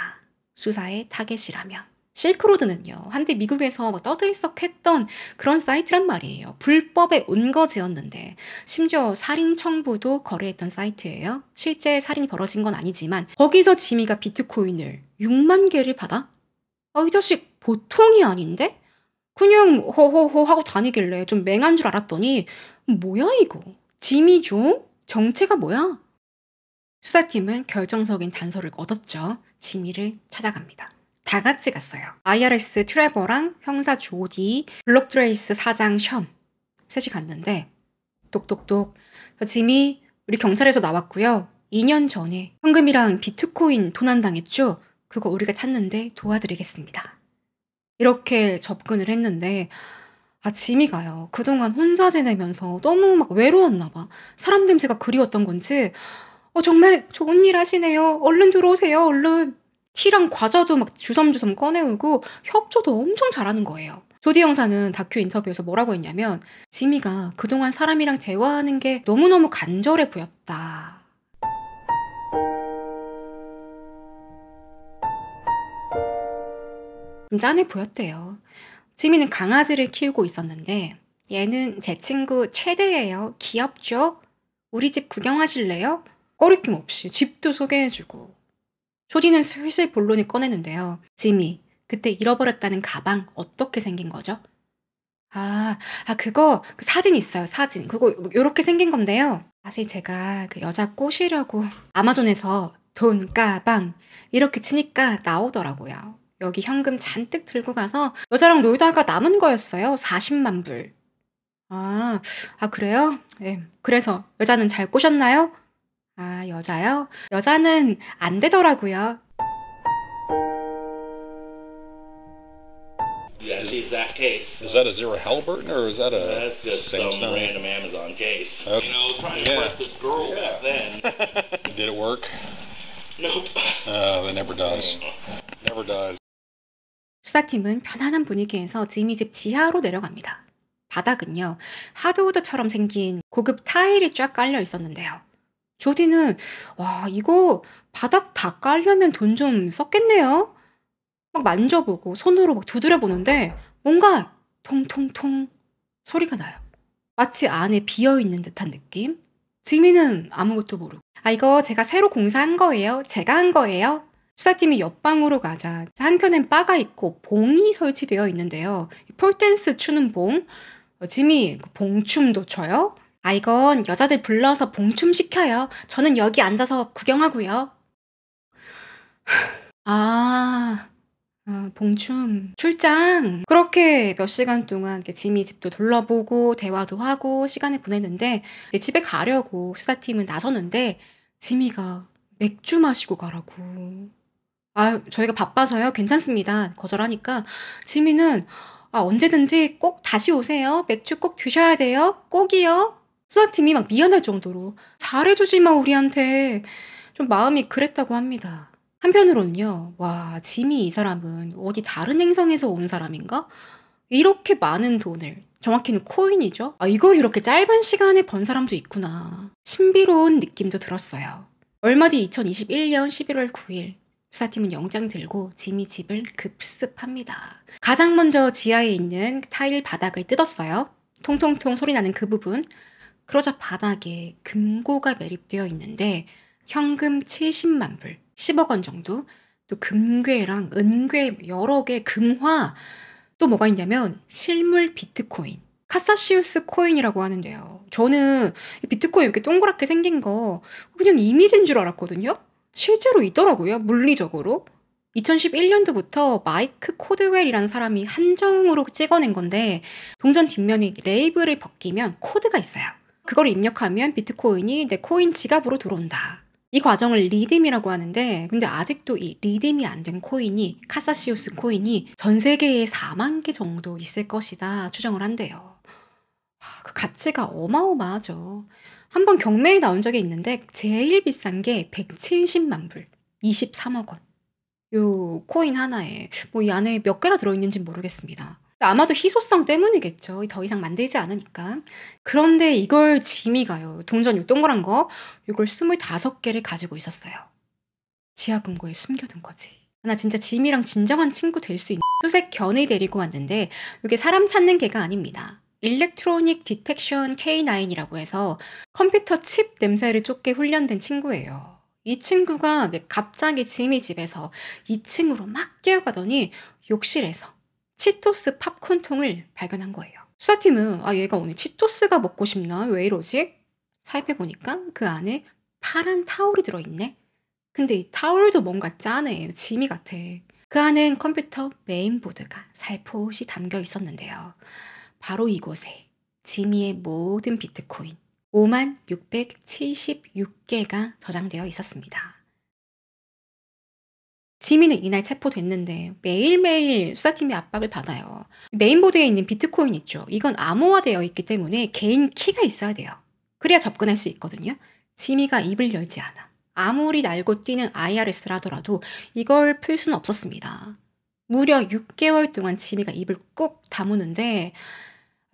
수사의 타겟이라면. 실크로드는요, 한때 미국에서 막 떠들썩했던 그런 사이트란 말이에요. 불법의 온거지였는데 심지어 살인 청부도 거래했던 사이트예요. 실제 살인이 벌어진 건 아니지만 거기서 지미가 비트코인을 6만 개를 받아? 이 자식 보통이 아닌데? 그냥 허허허 하고 다니길래 좀 맹한 줄 알았더니 뭐야 이거? 지미종? 정체가 뭐야? 수사팀은 결정적인 단서를 얻었죠. 지미를 찾아갑니다. 다 같이 갔어요. IRS 트레버랑 형사 조디, 블록트레이스 사장 션 셋이 갔는데 똑똑똑 지미 우리 경찰에서 나왔고요. 2년 전에 현금이랑 비트코인 도난당했죠. 그거 우리가 찾는데 도와드리겠습니다. 이렇게 접근을 했는데 지미가요. 그동안 혼자 지내면서 너무 막 외로웠나 봐. 사람 냄새가 그리웠던 건지 정말 좋은 일 하시네요. 얼른 들어오세요. 얼른. 티랑 과자도 막 주섬주섬 꺼내오고 협조도 엄청 잘하는 거예요. 조디 형사는 다큐 인터뷰에서 뭐라고 했냐면 지미가 그동안 사람이랑 대화하는 게 너무너무 간절해 보였다. 좀 짠해 보였대요. 지미는 강아지를 키우고 있었는데 얘는 제 친구 체드예요. 귀엽죠? 우리 집 구경하실래요? 꺼리낌 없이 집도 소개해주고. 조디는 슬슬 본론을 꺼내는데요. 지미, 그때 잃어버렸다는 가방 어떻게 생긴 거죠? 그거 그 사진 있어요. 사진. 그거 요렇게 생긴 건데요. 사실 제가 그 여자 꼬시려고 아마존에서 돈, 가방 이렇게 치니까 나오더라고요. 여기 현금 잔뜩 들고 가서 여자랑 놀다가 남은 거였어요. 40만 불. 그래요? 네. 그래서 여자는 잘 꼬셨나요? 여자요? 여자는 안 되더라고요. Yeah, it's the exact case. Is that a Zero Halliburton or is that a That's just some Samsung? random Amazon case. Okay. You know, I was trying to impress this girl back then. Did it work? Nope. That never does. Never does. 수사팀은 편안한 분위기에서 지미 집 지하로 내려갑니다. 바닥은요, 하드우드처럼 생긴 고급 타일이 쫙 깔려 있었는데요. 조디는 이거 바닥 다 깔려면 돈 좀 썼겠네요. 막 만져보고 손으로 막 두드려 보는데 뭔가 통통통 소리가 나요. 마치 안에 비어있는 듯한 느낌? 지미는 아무것도 모르고 이거 제가 새로 공사한 거예요. 제가 한 거예요. 수사팀이 옆방으로 가자 한켠엔 바가 있고 봉이 설치되어 있는데요. 폴댄스 추는 봉. 지미 봉춤도 춰요? 이건 여자들 불러서 봉춤 시켜요. 저는 여기 앉아서 구경하고요. 봉춤 출장. 그렇게 몇 시간 동안 지미 집도 둘러보고 대화도 하고 시간을 보냈는데 이제 집에 가려고 수사팀은 나서는데 지미가 맥주 마시고 가라고. 저희가 바빠서요. 괜찮습니다. 거절하니까 지미는 언제든지 꼭 다시 오세요. 맥주 꼭 드셔야 돼요. 꼭이요. 수사팀이 막 미안할 정도로 잘해주지 마 우리한테. 좀 마음이 그랬다고 합니다. 한편으로는요. 지미 이 사람은 어디 다른 행성에서 온 사람인가? 이렇게 많은 돈을, 정확히는 코인이죠. 이걸 이렇게 짧은 시간에 번 사람도 있구나. 신비로운 느낌도 들었어요. 얼마 뒤 2021년 11월 9일 수사팀은 영장 들고 지미 집을 급습합니다. 가장 먼저 지하에 있는 타일 바닥을 뜯었어요. 통통통 소리 나는 그 부분. 그러자 바닥에 금고가 매립되어 있는데 현금 70만 불, 10억 원 정도, 또 금괴랑 은괴 여러 개 금화, 또 뭐가 있냐면 실물 비트코인. 카사시우스 코인이라고 하는데요. 저는 이 비트코인 이렇게 동그랗게 생긴 거 그냥 이미지인 줄 알았거든요. 실제로 있더라고요. 물리적으로. 2011년도부터 마이크 코드웰이라는 사람이 한정으로 찍어낸 건데 동전 뒷면에 레이블을 벗기면 코드가 있어요. 그걸 입력하면 비트코인이 내 코인 지갑으로 들어온다. 이 과정을 리딤이라고 하는데 근데 아직도 이 리딤이 안 된 코인이 카사시우스 코인이 전 세계에 4만 개 정도 있을 것이다 추정을 한대요. 그 가치가 어마어마하죠. 한번 경매에 나온 적이 있는데 제일 비싼 게 170만 불, 23억 원. 요 코인 하나에 뭐 이 안에 몇 개가 들어있는지 모르겠습니다. 아마도 희소성 때문이겠죠. 더 이상 만들지 않으니까. 그런데 이걸 지미가요. 동전 요 동그란 거 이걸 25개를 가지고 있었어요. 지하 금고에 숨겨둔 거지. 나 진짜 지미랑 진정한 친구 될 수 있는 수색 견을 데리고 왔는데 이게 사람 찾는 개가 아닙니다. 일렉트로닉 디텍션 K9이라고 해서 컴퓨터 칩 냄새를 쫓게 훈련된 친구예요. 이 친구가 갑자기 지미 집에서 2층으로 막 뛰어가더니 욕실에서 치토스 팝콘통을 발견한 거예요. 수사팀은 얘가 오늘 치토스가 먹고 싶나? 왜 이러지? 살펴보니까 그 안에 파란 타올이 들어있네. 근데 이 타올도 뭔가 짜네. 지미 같아. 그 안엔 컴퓨터 메인보드가 살포시 담겨 있었는데요. 바로 이곳에 지미의 모든 비트코인 5676개가 저장되어 있었습니다. 지미는 이날 체포됐는데 매일매일 수사팀이 압박을 받아요. 메인보드에 있는 비트코인 있죠. 이건 암호화되어 있기 때문에 개인 키가 있어야 돼요. 그래야 접근할 수 있거든요. 지미가 입을 열지 않아. 아무리 날고 뛰는 IRS라더라도 이걸 풀 수는 없었습니다. 무려 6개월 동안 지미가 입을 꾹 다무는데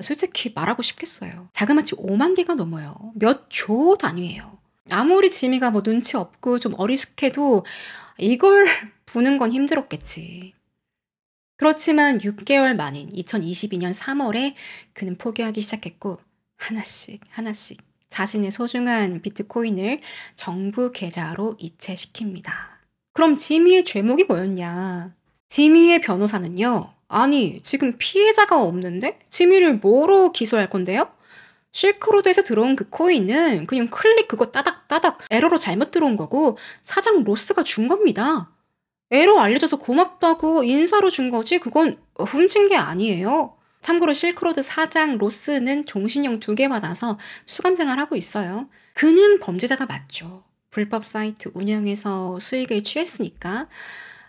솔직히 말하고 싶겠어요. 자그마치 5만 개가 넘어요. 몇 조 단위예요. 아무리 지미가 뭐 눈치 없고 좀 어리숙해도 이걸 부는 건 힘들었겠지. 그렇지만 6개월 만인 2022년 3월에 그는 포기하기 시작했고 하나씩 자신의 소중한 비트코인을 정부 계좌로 이체시킵니다. 그럼 지미의 죄목이 뭐였냐? 지미의 변호사는요. 아니 지금 피해자가 없는데? 지미를 뭐로 기소할 건데요? 실크로드에서 들어온 그 코인은 그냥 클릭 그거 따닥따닥 에러로 잘못 들어온 거고 사장 로스가 준 겁니다. 에러 알려줘서 고맙다고 인사로 준 거지 그건 훔친 게 아니에요. 참고로 실크로드 사장 로스는 종신형 2개 받아서 수감 생활하고 있어요. 그는 범죄자가 맞죠. 불법 사이트 운영해서 수익을 취했으니까.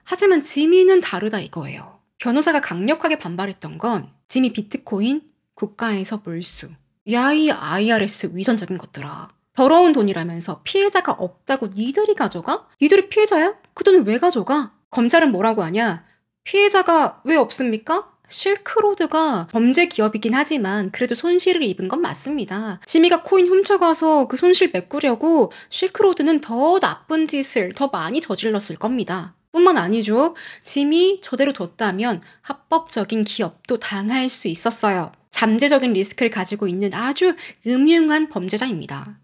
하지만 지미는 다르다 이거예요. 변호사가 강력하게 반발했던 건 지미 비트코인 국가에서 몰수. 야 이 IRS 위선적인 것들아. 더러운 돈이라면서 피해자가 없다고 니들이 가져가? 니들이 피해자야? 그 돈을 왜 가져가? 검찰은 뭐라고 하냐? 피해자가 왜 없습니까? 실크로드가 범죄 기업이긴 하지만 그래도 손실을 입은 건 맞습니다. 지미가 코인 훔쳐가서 그 손실 메꾸려고 실크로드는 더 나쁜 짓을 더 많이 저질렀을 겁니다. 뿐만 아니죠. 지미 저대로 뒀다면 합법적인 기업도 당할 수 있었어요. 잠재적인 리스크를 가지고 있는 아주 음흉한 범죄자입니다.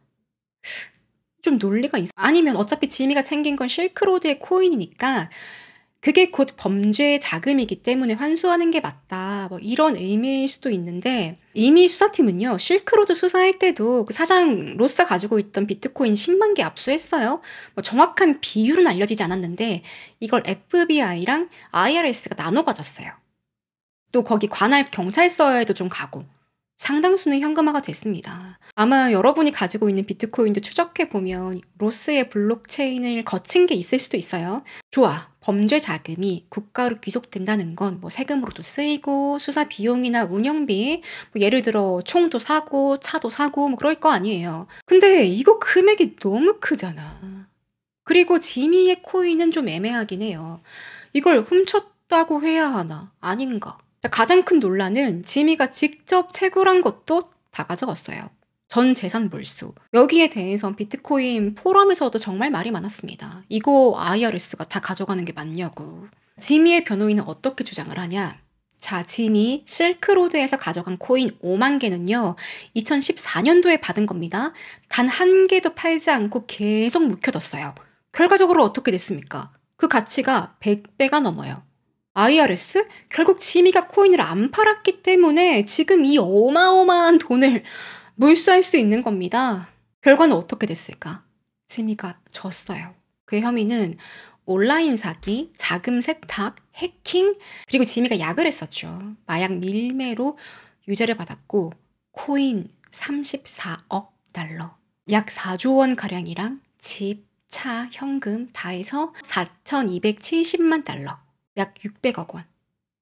좀 논리가 아니면 어차피 지미가 챙긴 건 실크로드의 코인이니까 그게 곧 범죄 자금이기 때문에 환수하는 게 맞다. 뭐 이런 의미일 수도 있는데 이미 수사팀은요. 실크로드 수사할 때도 그 사장 로스가 가지고 있던 비트코인 10만 개 압수했어요. 뭐 정확한 비율은 알려지지 않았는데 이걸 FBI랑 IRS가 나눠 가졌어요. 또 거기 관할 경찰서에도 좀 가고 상당수는 현금화가 됐습니다. 아마 여러분이 가지고 있는 비트코인도 추적해보면 로스의 블록체인을 거친 게 있을 수도 있어요. 좋아. 범죄 자금이 국가로 귀속된다는 건 뭐 세금으로도 쓰이고 수사 비용이나 운영비 뭐 예를 들어 총도 사고 차도 사고 뭐 그럴 거 아니에요. 근데 이거 금액이 너무 크잖아. 그리고 지미의 코인은 좀 애매하긴 해요. 이걸 훔쳤다고 해야 하나? 아닌가? 가장 큰 논란은 지미가 직접 채굴한 것도 다 가져갔어요. 전 재산 몰수. 여기에 대해선 비트코인 포럼에서도 정말 말이 많았습니다. 이거 IRS가 다 가져가는 게 맞냐고. 지미의 변호인은 어떻게 주장을 하냐? 자, 지미 실크로드에서 가져간 코인 5만 개는요. 2014년도에 받은 겁니다. 단 한 개도 팔지 않고 계속 묵혀뒀어요. 결과적으로 어떻게 됐습니까? 그 가치가 100배가 넘어요. IRS? 결국 지미가 코인을 안 팔았기 때문에 지금 이 어마어마한 돈을 몰수할 수 있는 겁니다. 결과는 어떻게 됐을까? 지미가 졌어요. 그의 혐의는 온라인 사기, 자금 세탁, 해킹, 그리고 지미가 약을 했었죠. 마약 밀매로 유죄를 받았고 코인 34억 달러, 약 4조 원 가량이랑 집, 차, 현금 다 해서 4,270만 달러, 약 600억 원.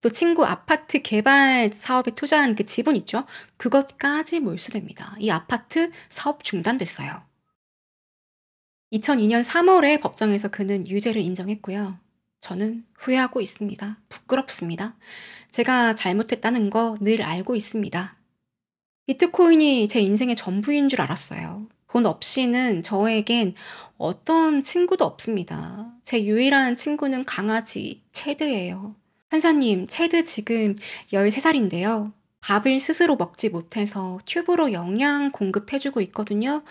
또 친구 아파트 개발 사업에 투자한 그 지분 있죠? 그것까지 몰수됩니다. 이 아파트 사업 중단됐어요. 2002년 3월에 법정에서 그는 유죄를 인정했고요. 저는 후회하고 있습니다. 부끄럽습니다. 제가 잘못했다는 거 늘 알고 있습니다. 비트코인이 제 인생의 전부인 줄 알았어요. 돈 없이는 저에겐 어떤 친구도 없습니다. 제 유일한 친구는 강아지 체드예요. 판사님, 체드 지금 13살인데요. 밥을 스스로 먹지 못해서 튜브로 영양 공급해주고 있거든요.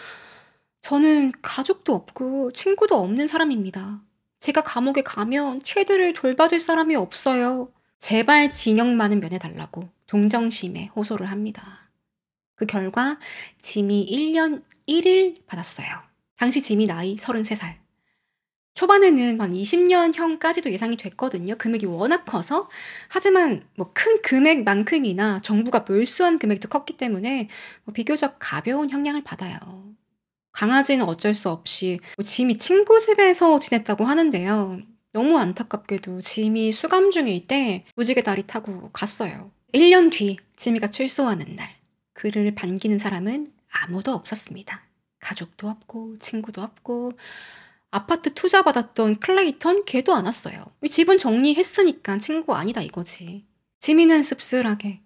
저는 가족도 없고 친구도 없는 사람입니다. 제가 감옥에 가면 체드를 돌봐줄 사람이 없어요. 제발 징역만은 면해달라고 동정심에 호소를 합니다. 그 결과 지미 1년 1일 받았어요. 당시 지미 나이 33살. 초반에는 한 20년형까지도 예상이 됐거든요. 금액이 워낙 커서. 하지만 큰 금액만큼이나 정부가 몰수한 금액도 컸기 때문에 비교적 가벼운 형량을 받아요. 강아지는 어쩔 수 없이 지미 친구 집에서 지냈다고 하는데요. 너무 안타깝게도 지미 수감 중일 때 무지개 다리 타고 갔어요. 1년 뒤 지미가 출소하는 날, 그를 반기는 사람은 아무도 없었습니다. 가족도 없고 친구도 없고 아파트 투자 받았던 클레이턴 걔도 안 왔어요. 집은 정리했으니까 친구 아니다 이거지. 지미는 씁쓸하게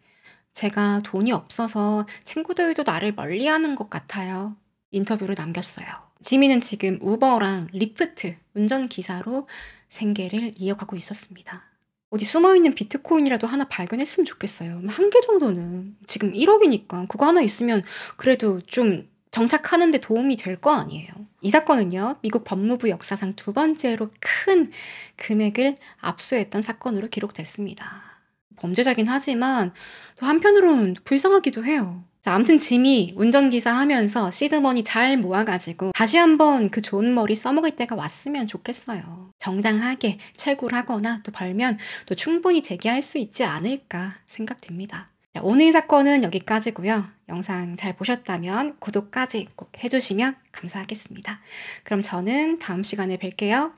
제가 돈이 없어서 친구들도 나를 멀리하는 것 같아요. 인터뷰를 남겼어요. 지미는 지금 우버랑 리프트 운전기사로 생계를 이어가고 있었습니다. 어디 숨어있는 비트코인이라도 하나 발견했으면 좋겠어요. 한 개 정도는. 지금 1억이니까 그거 하나 있으면 그래도 좀 정착하는 데 도움이 될 거 아니에요. 이 사건은요, 미국 법무부 역사상 2번째로 큰 금액을 압수했던 사건으로 기록됐습니다. 범죄자긴 하지만 또 한편으로는 불쌍하기도 해요. 자, 아무튼 지미 운전기사 하면서 시드머니 잘 모아가지고 다시 한번 그 좋은 머리 써먹을 때가 왔으면 좋겠어요. 정당하게 채굴 하거나 또 벌면 또 충분히 재개할 수 있지 않을까 생각됩니다. 자, 오늘 사건은 여기까지고요. 영상 잘 보셨다면 구독까지 꼭 해주시면 감사하겠습니다. 그럼 저는 다음 시간에 뵐게요.